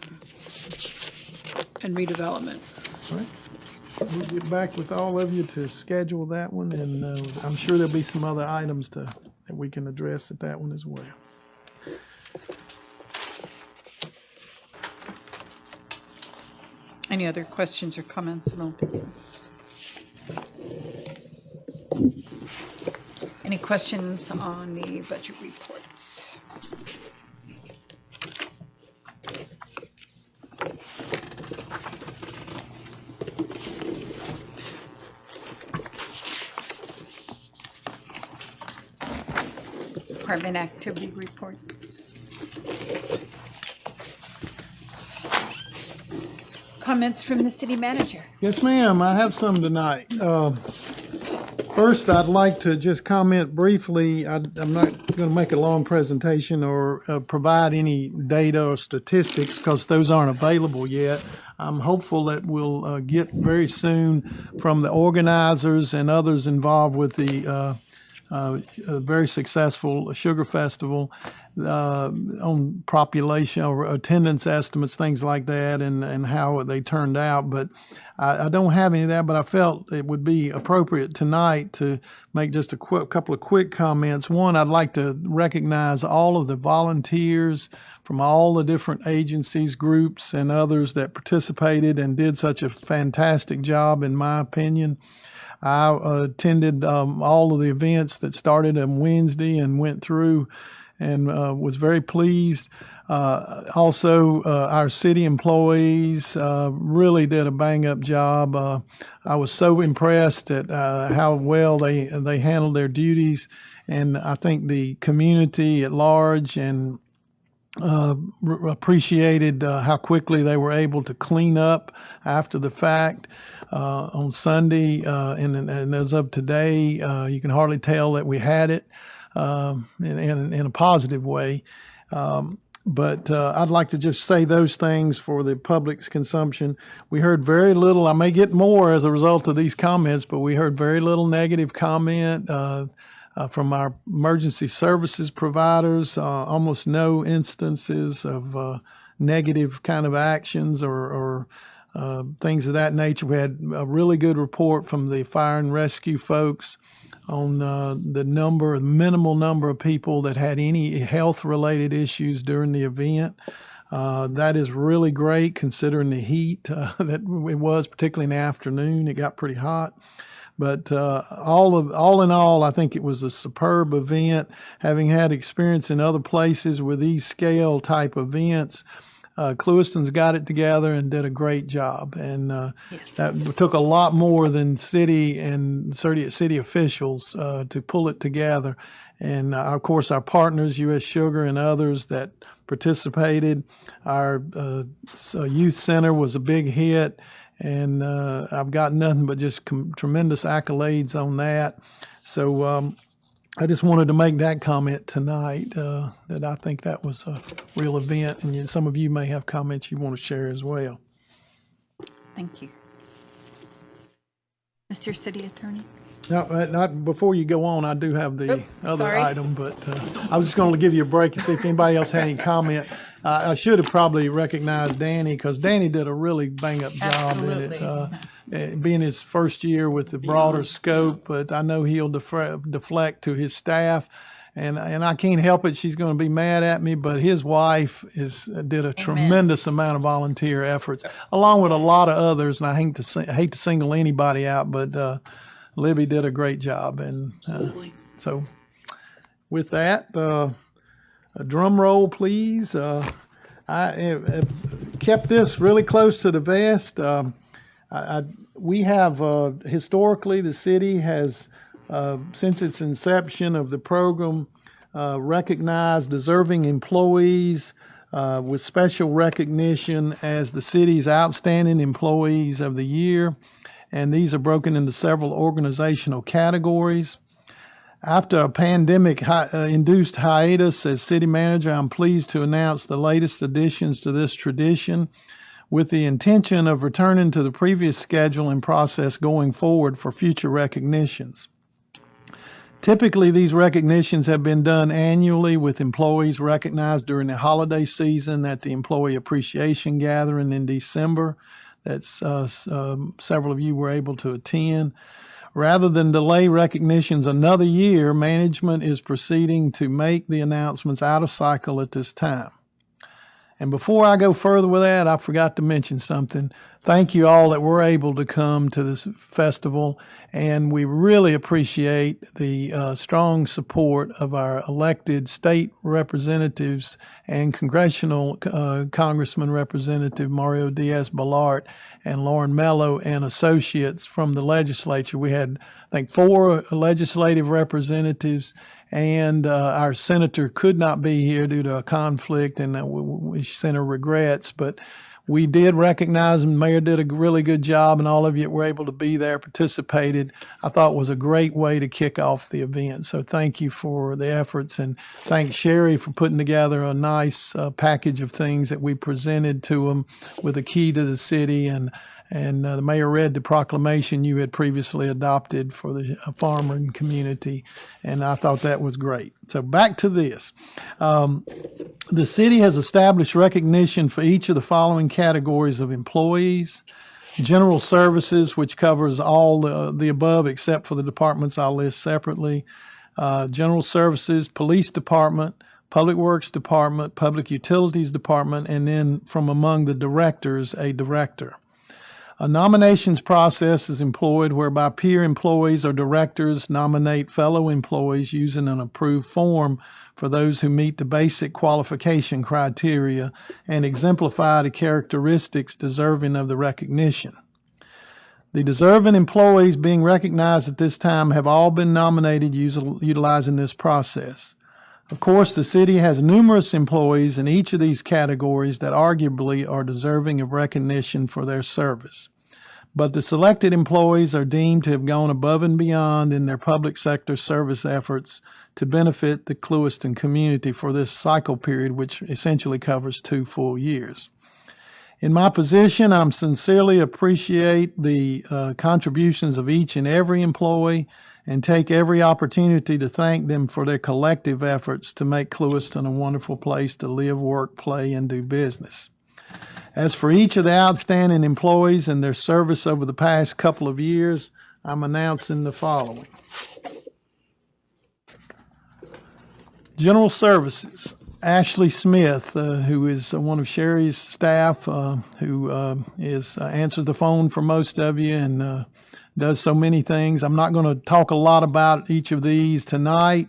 and redevelopment. All right. We'll get back with all of you to schedule that one, and I'm sure there'll be some other items that we can address at that one as well. Any other questions or comments on old business? Any questions on the budget reports? Department activity reports. Comments from the city manager. Yes, ma'am. I have some tonight. First, I'd like to just comment briefly. I'm not going to make a long presentation or provide any data or statistics because those aren't available yet. I'm hopeful that we'll get very soon from the organizers and others involved with the a very successful sugar festival on population or attendance estimates, things like that, and how they turned out. But I don't have any of that, but I felt it would be appropriate tonight to make just a couple of quick comments. One, I'd like to recognize all of the volunteers from all the different agencies, groups, and others that participated and did such a fantastic job, in my opinion. I attended all of the events that started on Wednesday and went through and was very pleased. Also, our city employees really did a bang-up job. I was so impressed at how well they handled their duties, and I think the community at large and appreciated how quickly they were able to clean up after the fact. On Sunday, and as of today, you can hardly tell that we had it in a positive way. But I'd like to just say those things for the public's consumption. We heard very little. I may get more as a result of these comments, but we heard very little negative comment from our emergency services providers. Almost no instances of negative kind of actions or things of that nature. We had a really good report from the fire and rescue folks on the minimal number of people that had any health-related issues during the event. That is really great considering the heat that it was, particularly in the afternoon. It got pretty hot. But all in all, I think it was a superb event. Having had experience in other places with these scale type events, Clewiston's got it together and did a great job. And that took a lot more than city and city officials to pull it together. And of course, our partners, U.S. Sugar and others that participated. Our youth center was a big hit. And I've got nothing but just tremendous accolades on that. So I just wanted to make that comment tonight, that I think that was a real event. And some of you may have comments you want to share as well. Thank you. Mr. City Attorney? No, not before you go on, I do have the other sorry. item, but I was just going to give you a break and see if anybody else had any comment. I should have probably recognized Danny because Danny did a really bang-up job in it, being his first year with the broader scope, but I know he'll deflect to his staff, and I can't help it. She's going to be mad at me, but his wife did a tremendous amount of volunteer efforts, along with a lot of others, and I hate to single anybody out, but Libby did a great job. And so with that, a drum roll, please. I have kept this really close to the vest. We have historically, the city has, since its inception of the program, recognized deserving employees with special recognition as the city's outstanding employees of the year. And these are broken into several organizational categories. After a pandemic-induced hiatus as city manager, I'm pleased to announce the latest additions to this tradition with the intention of returning to the previous schedule and process going forward for future recognitions. Typically, these recognitions have been done annually with employees recognized during the holiday season at the Employee Appreciation Gathering in December. That's several of you were able to attend. Rather than delay recognitions another year, management is proceeding to make the announcements out of cycle at this time. And before I go further with that, I forgot to mention something. Thank you all that were able to come to this festival, and we really appreciate the strong support of our elected state representatives and congressional Congressman Representative Mario Diaz-Balart and Lauren Mello and associates from the legislature. We had, I think, 4 legislative representatives, and our senator could not be here due to a conflict, and we sent her regrets, but we did recognize them. The mayor did a really good job, and all of you were able to be there, participated. I thought it was a great way to kick off the event. So thank you for the efforts, and thanks Sherry for putting together a nice package of things that we presented to them with a key to the city. And And the mayor read the proclamation you had previously adopted for the farmer and community, and I thought that was great. So back to this. The city has established recognition for each of the following categories of employees. General services, which covers all the above except for the departments I'll list separately. General services, police department, public works department, public utilities department, and then from among the directors, a director. A nominations process is employed whereby peer employees or directors nominate fellow employees using an approved form for those who meet the basic qualification criteria and exemplify the characteristics deserving of the recognition. The deserving employees being recognized at this time have all been nominated utilizing this process. Of course, the city has numerous employees in each of these categories that arguably are deserving of recognition for their service. But the selected employees are deemed to have gone above and beyond in their public sector service efforts to benefit the Clewiston community for this cycle period, which essentially covers 2 full years. In my position, I sincerely appreciate the contributions of each and every employee and take every opportunity to thank them for their collective efforts to make Clewiston a wonderful place to live, work, play, and do business. As for each of the outstanding employees and their service over the past couple of years, I'm announcing the following. General Services, Ashley Smith, who is one of Sherry's staff, who answers the phone for most of you and does so many things. I'm not going to talk a lot about each of these tonight,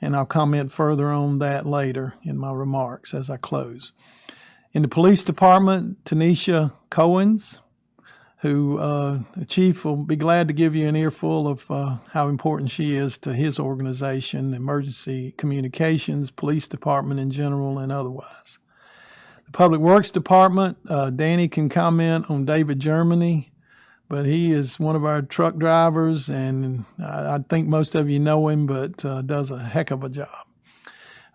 and I'll comment further on that later in my remarks as I close. In the police department, Tanisha Cohens, who the chief will be glad to give you an earful of how important she is to his organization, emergency communications, police department in general, and otherwise. The public works department, Danny can comment on David Germany, but he is one of our truck drivers, and I think most of you know him, but does a heck of a job.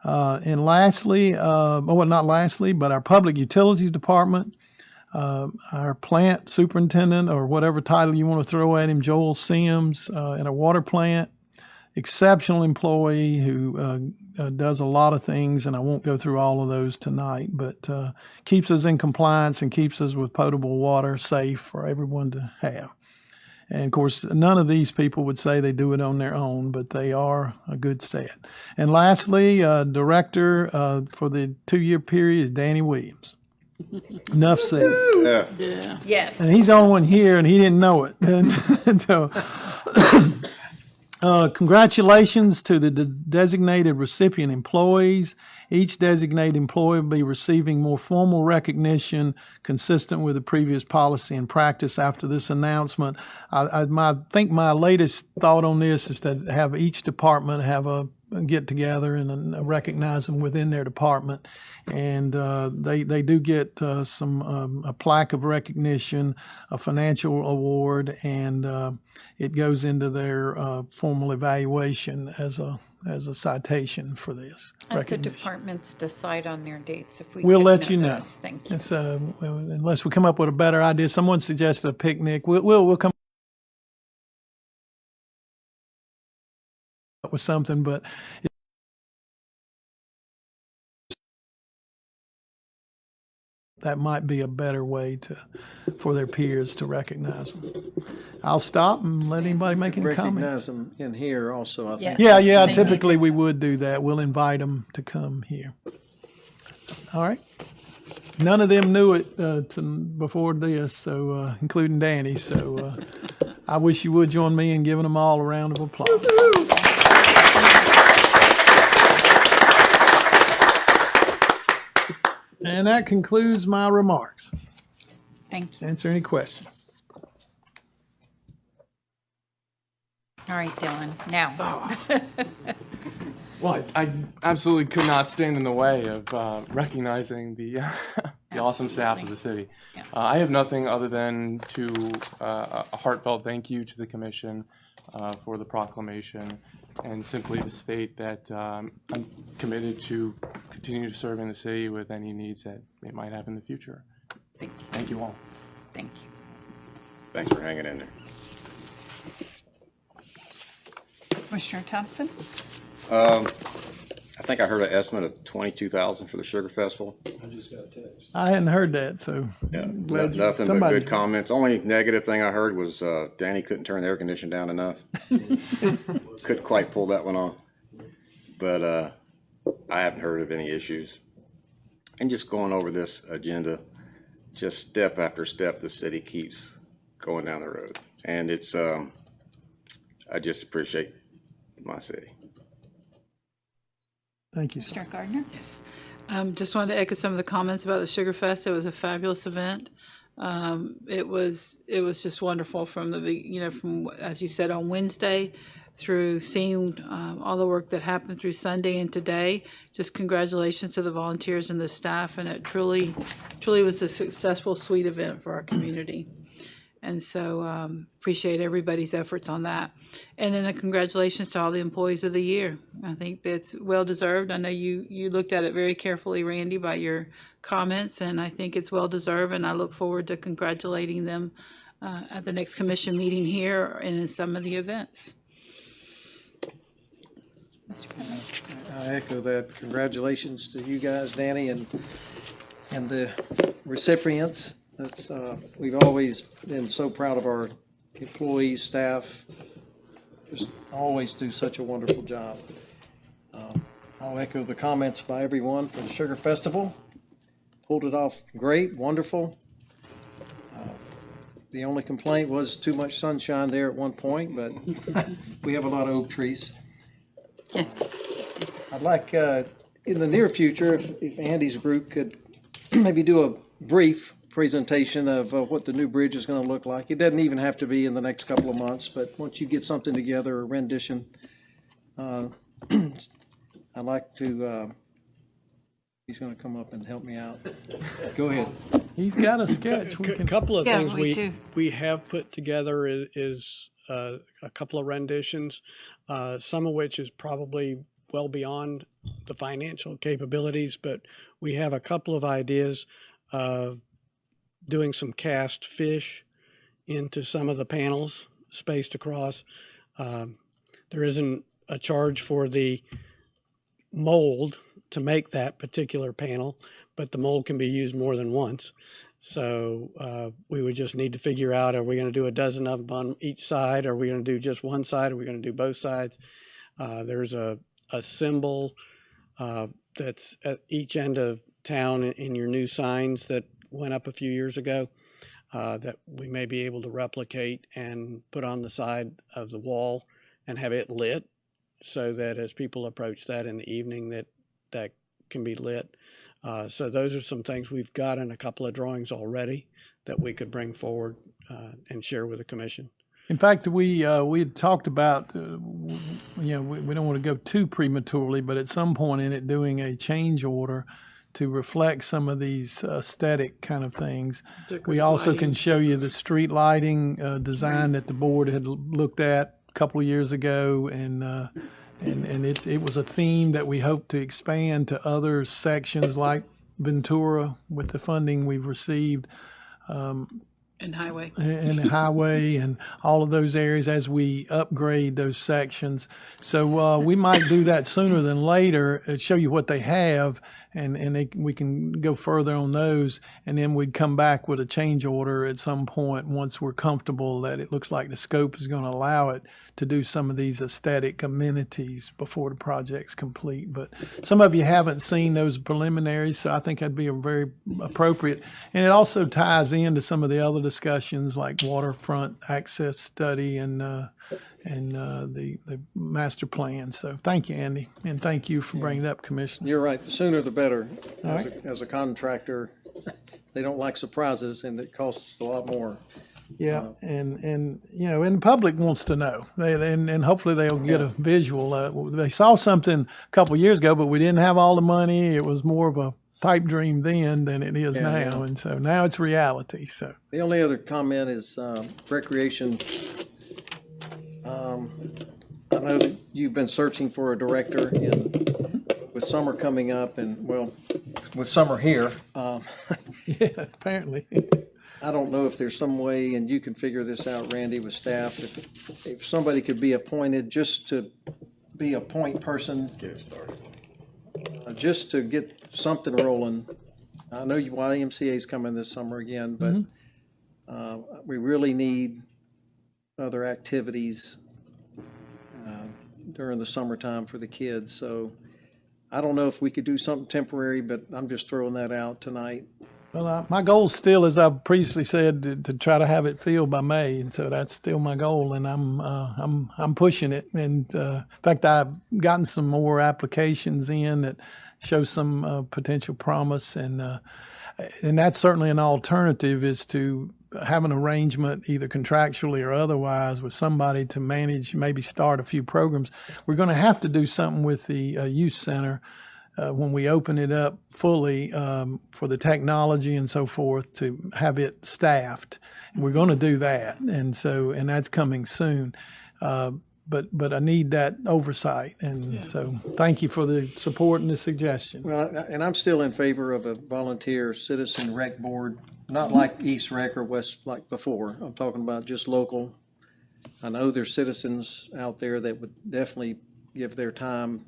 And lastly, not lastly, but our public utilities department, our plant superintendent, or whatever title you want to throw at him, Joel Sims, in a water plant, exceptional employee who does a lot of things, and I won't go through all of those tonight, but keeps us in compliance and keeps us with potable water safe for everyone to have. And of course, none of these people would say they do it on their own, but they are a good set. And lastly, director for the 2-year period is Danny Williams. Enough said. Yeah. Yes. And he's the only one here, and he didn't know it. And so, congratulations to the designated recipient employees. Each designated employee will be receiving more formal recognition consistent with the previous policy and practice after this announcement. I think my latest thought on this is to have each department have a get together and recognize them within their department. And they do get a plaque of recognition, a financial award, and it goes into their formal evaluation as a citation for this As the recognition. departments decide on their dates, if we We'll could let you know. those. Thank you. It's unless we come up with a better idea. Someone suggested a picnic. We'll come up with something, but that might be a better way for their peers to recognize them. I'll stop and let anybody make any Recognize comments. them in here also, I think. Yeah. Thank Typically, we would do that. We'll invite them to come here. All right. None of them knew it before this, so including Danny. So I wish you would join me in giving them all a round of applause. And that concludes my remarks. Thank you. Answer any questions. All right, Dylan, now. Well, I absolutely could not stand in the way of recognizing the awesome staff of the city. Yeah. I have nothing other than a heartfelt thank you to the commission for the proclamation, and simply to state that I'm committed to continue to serve in the city with any needs that it might have in the future. Thank you. Thank you all. Thank you. Thanks for hanging in there. Commissioner Thompson? I think I heard an estimate of 22,000 for the Sugar Festival. I hadn't heard that, so Yeah, glad you- nothing but somebody's- good comments. Only negative thing I heard was Danny couldn't turn the air conditioning down enough. Couldn't quite pull that one off. But I haven't heard of any issues. And just going over this agenda, just step after step, the city keeps going down the road. And it's, I just appreciate my city. Thank you, sir. Commissioner Gardner? Yes. Just wanted to echo some of the comments about the Sugar Fest. It was a fabulous event. It was just wonderful from from, as you said, on Wednesday through seeing all the work that happened through Sunday and today. Just congratulations to the volunteers and the staff, and it truly was a successful, sweet event for our community. And so appreciate everybody's efforts on that. And then a congratulations to all the employees of the year. I think that's well deserved. I know you looked at it very carefully, Randy, by your comments, and I think it's well deserved. And I look forward to congratulating them at the next commission meeting here and in some of the events. I echo that. Congratulations to you guys, Danny, and the recipients. That's we've always been so proud of our employees, staff. Just always do such a wonderful job. I'll echo the comments by everyone for the Sugar Festival. Pulled it off great, wonderful. The only complaint was too much sunshine there at one point, but we have a lot of oak trees. Yes. I'd like, in the near future, if Andy's group could maybe do a brief presentation of what the new bridge is going to look like. It doesn't even have to be in the next couple of months, but once you get something together, a rendition, I'd like to, he's going to come up and help me out. Go ahead. He's got a sketch. A couple of Yeah, things we do. we have put together is a couple of renditions, some of which is probably well beyond the financial capabilities, but we have a couple of ideas of doing some cast fish into some of the panels spaced across. There isn't a charge for the mold to make that particular panel, but the mold can be used more than once. So we would just need to figure out, are we going to do a dozen of them on each side? Are we going to do just one side? Are we going to do both sides? There's a symbol that's at each end of town in your new signs that went up a few years ago that we may be able to replicate and put on the side of the wall and have it lit so that as people approach that in the evening that can be lit. So those are some things we've got in a couple of drawings already that we could bring forward and share with the commission. In fact, we had talked about, we don't want to go too prematurely, but at some point in it, doing a change order to reflect some of these aesthetic kind of things. We also can show you the street lighting design that the board had looked at a couple of years ago, and it was a theme that we hope to expand to other sections like Ventura with the funding we've received. And highway. And the highway and all of those areas as we upgrade those sections. So we might do that sooner than later, show you what they have, and we can go further on those, and then we'd come back with a change order at some point once we're comfortable that it looks like the scope is going to allow it to do some of these aesthetic amenities before the project's complete. But some of you haven't seen those preliminaries, so I think that'd be a very appropriate. And it also ties into some of the other discussions like waterfront access study and the master plan. So thank you, Andy, and thank you for bringing it up, Commissioner. You're right. The sooner the better. All right. As a contractor, they don't like surprises, and it costs a lot more. Yeah, and the public wants to know. And hopefully they'll get a visual. They saw something a couple of years ago, but we didn't have all the money. It was more of a pipe dream then than it is now, yeah. and so now it's reality. So The only other comment is recreation. I know that you've been searching for a director, and with summer coming up, and well, with summer here, yeah, apparently. I don't know if there's some way, and you can figure this out, Randy, with staff, if somebody could be appointed just to be a point person. Get it started. Just to get something rolling. I know YMCA is coming this summer again, but we really need other activities during the summertime for the kids. So I don't know if we could do something temporary, but I'm just throwing that out tonight. Well, my goal still, as I've previously said, to try to have it filled by May, and so that's still my goal, and I'm pushing it. And in fact, I've gotten some more applications in that show some potential promise, and that's certainly an alternative, is to have an arrangement, either contractually or otherwise, with somebody to manage, maybe start a few programs. We're going to have to do something with the youth center. When we open it up fully for the technology and so forth, to have it staffed. And we're going to do that, and that's coming soon. But I need that oversight, and so thank you for the support and the suggestion. Well, and I'm still in favor of a volunteer citizen rec board, not like East Rec or West like before. I'm talking about just local. I know there's citizens out there that would definitely give their time.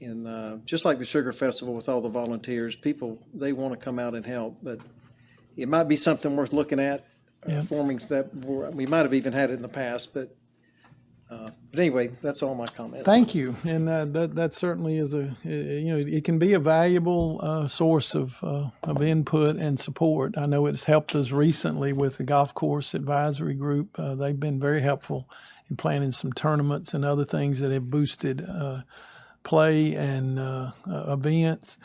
And just like the Sugar Festival with all the volunteers, people, they want to come out and help, but it might be something worth looking at, forming that. We might have even had it in the past, but anyway, that's all my comments. Thank you, and that certainly is it can be a valuable source of input and support. I know it's helped us recently with the golf course advisory group. They've been very helpful in planning some tournaments and other things that have boosted play and events.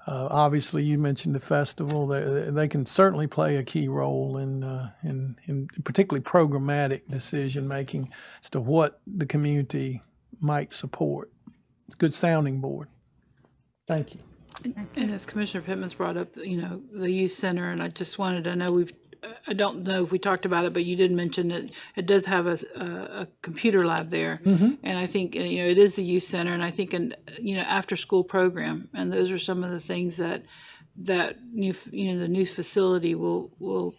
Obviously, you mentioned the festival. They can certainly play a key role in particularly programmatic decision making as to what the community might support. It's a good sounding board. Thank you. And as Commissioner Pittman's brought up, the youth center, and I just wanted to know, I don't know if we talked about it, but you did mention that it does have a computer lab there. And I think, it is a youth center, and I think after school program, and those are some of the things that the new facility will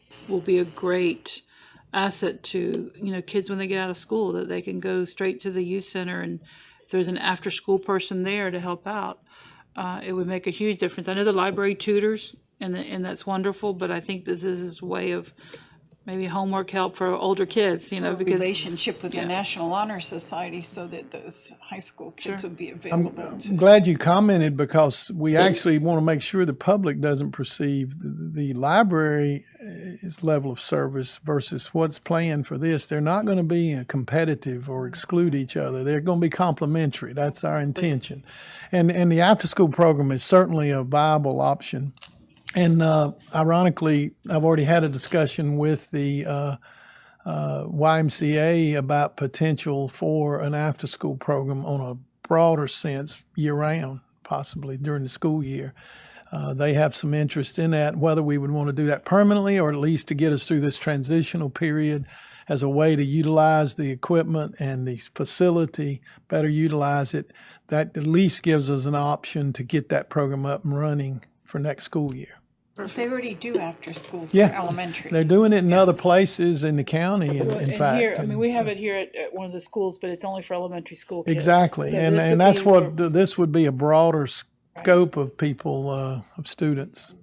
be a great asset to, kids when they get out of school, that they can go straight to the youth center, and if there's an after school person there to help out, it would make a huge difference. I know the library tutors, and that's wonderful, but I think this is a way of maybe homework help for older kids, because relationship with the National Honor Society, so that those high school kids would be available. I'm glad you commented, because we actually want to make sure the public doesn't perceive the library's level of service versus what's planned for this. They're not going to be competitive or exclude each other. They're going to be complementary. That's our intention. And the after-school program is certainly a viable option. And ironically, I've already had a discussion with the YMCA about potential for an after-school program on a broader sense year-round, possibly during the school year. They have some interest in that, whether we would want to do that permanently or at least to get us through this transitional period as a way to utilize the equipment and the facility, better utilize it. That at least gives us an option to get that program up and running for next school year. But they already do after school for Yeah, elementary. they're doing it in other places in the county, in fact. Here, we have it here at one of the schools, but it's only for elementary school kids. Exactly, So and that's what this would be, a broader scope of people, of students.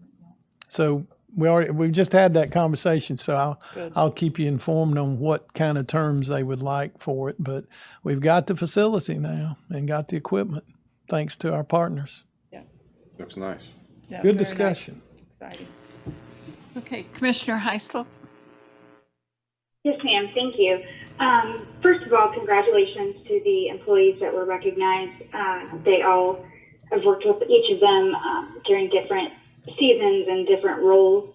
So we've just had that conversation, so I'll keep you informed on what kind of terms they would like for it. But we've got the facility now and got the equipment, thanks to our partners. Yeah, Looks nice. yeah, Good very discussion. nice. Exciting. Okay, Commissioner Heisler. Yes, ma'am. Thank you. First of all, congratulations to the employees that were recognized. They all have worked with each of them during different seasons and different roles,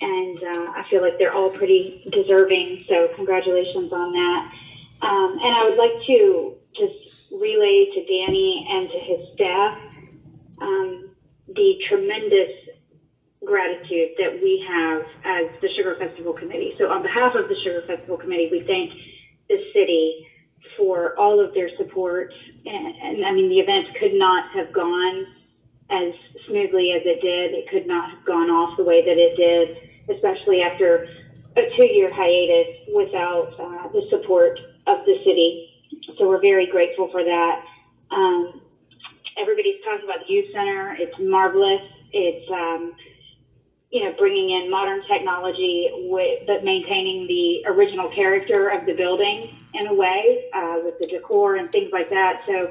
and I feel like they're all pretty deserving. So congratulations on that. And I would like to just relay to Danny and to his staff the tremendous gratitude that we have as the Sugar Festival Committee. So on behalf of the Sugar Festival Committee, we thank the city for all of their support. And I mean, the event could not have gone as smoothly as it did. It could not have gone off the way that it did, especially after a 2-year hiatus without the support of the city. So we're very grateful for that. Everybody's talking about the youth center. It's marvelous. It's bringing in modern technology, but maintaining the original character of the building in a way, with the decor and things like that. So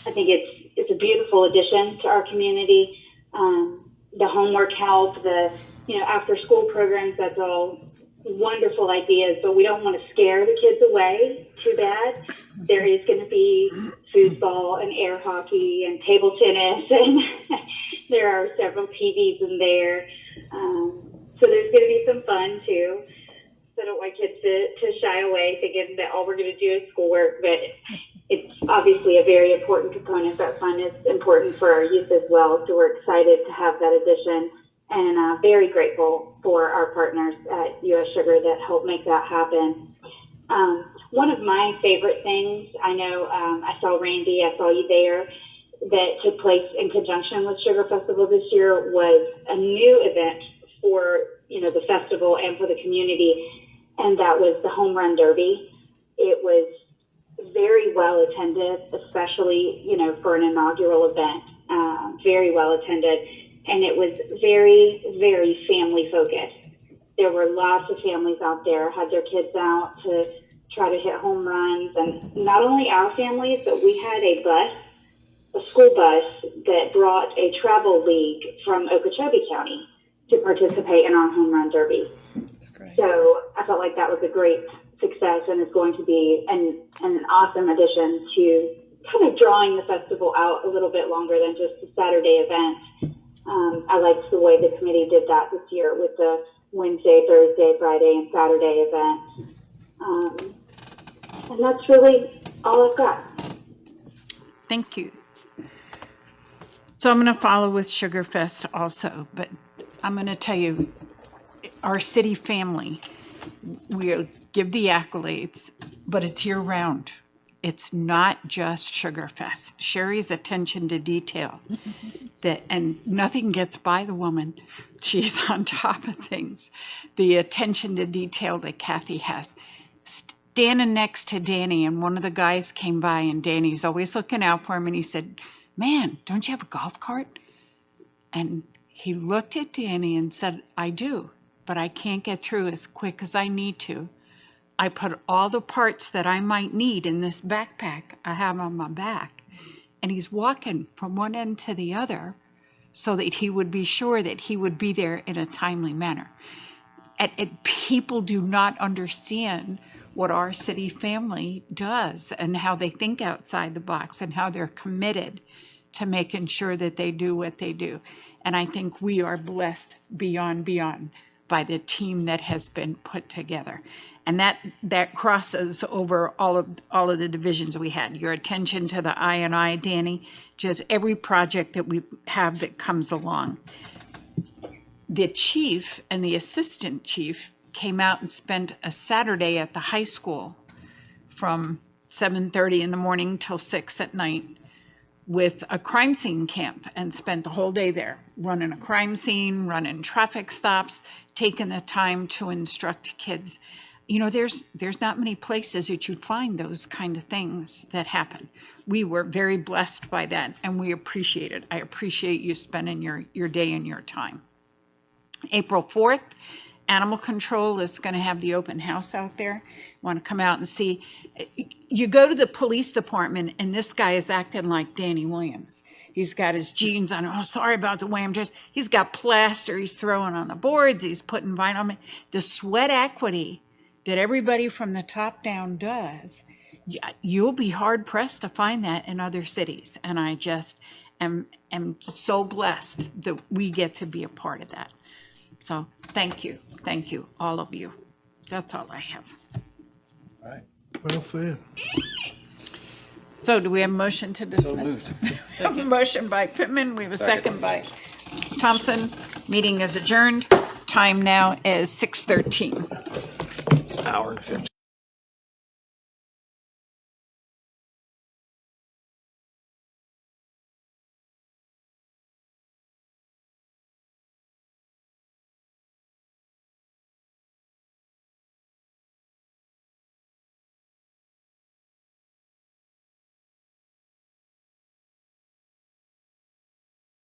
I think it's a beautiful addition to our community. The homework help, the after school programs, that's all wonderful ideas, but we don't want to scare the kids away too bad. There is going to be foosball and air hockey and table tennis, and there are several TVs in there. So there's going to be some fun too. So I don't want kids to shy away thinking that all we're going to do is schoolwork, but it's obviously a very important component. That fun is important for our youth as well. So we're excited to have that addition, and very grateful for our partners at U.S. Sugar that helped make that happen. One of my favorite things, I know I saw Randy, I saw you there, that took place in conjunction with Sugar Festival this year was a new event for the festival and for the community, and that was the Home Run Derby. It was very well attended, especially for an inaugural event. Very well attended, and it was very, very family focused. There were lots of families out there, had their kids out to try to hit home runs, and not only our families, but we had a school bus that brought a travel league from Okeechobee County to participate in our Home Run Derby. That's great. So I felt like that was a great success, and it's going to be an awesome addition to kind of drawing the festival out a little bit longer than just a Saturday event. I liked the way the committee did that this year with the Wednesday, Thursday, Friday, and Saturday events. And that's really all I've got. Thank you. So I'm going to follow with Sugarfest also, but I'm going to tell you, our city family, we'll give the accolades, but it's year round. It's not just Sugarfest. Sherry's attention to detail, and nothing gets by the woman. She's on top of things. The attention to detail that Kathy has. Standing next to Danny, and one of the guys came by, and Danny's always looking out for him, and he said, "Man, don't you have a golf cart?" And he looked at Danny and said, "I do, but I can't get through as quick as I need to. I put all the parts that I might need in this backpack I have on my back." And he's walking from one end to the other so that he would be sure that he would be there in a timely manner. And people do not understand what our city family does and how they think outside the box and how they're committed to making sure that they do what they do. And I think we are blessed beyond by the team that has been put together. And that crosses over all of the divisions we had. Your attention to the I&I, Danny, just every project that we have that comes along. The chief and the assistant chief came out and spent a Saturday at the high school from 7:30 in the morning till 6 at night with a crime scene camp, and spent the whole day there running a crime scene, running traffic stops, taking the time to instruct kids. There's not many places that you'd find those kind of things that happen. We were very blessed by that, and we appreciate it. I appreciate you spending your day and your time. April 4th, Animal Control is going to have the open house out there. Want to come out and see. You go to the police department, and this guy is acting like Danny Williams. He's got his jeans on. "Oh, sorry about the way I'm dressed." He's got plaster. He's throwing on the boards. He's putting vinyl on. The sweat equity that everybody from the top down does, you'll be hard pressed to find that in other cities. And I just am so blessed that we get to be a part of that. So thank you, all of you. That's all I have. All right. Well said. So do we have a motion to dismiss? So moved. A motion by Pittman, we have a second by Thompson. Meeting is adjourned. Time now is 6:13. Hour and 15.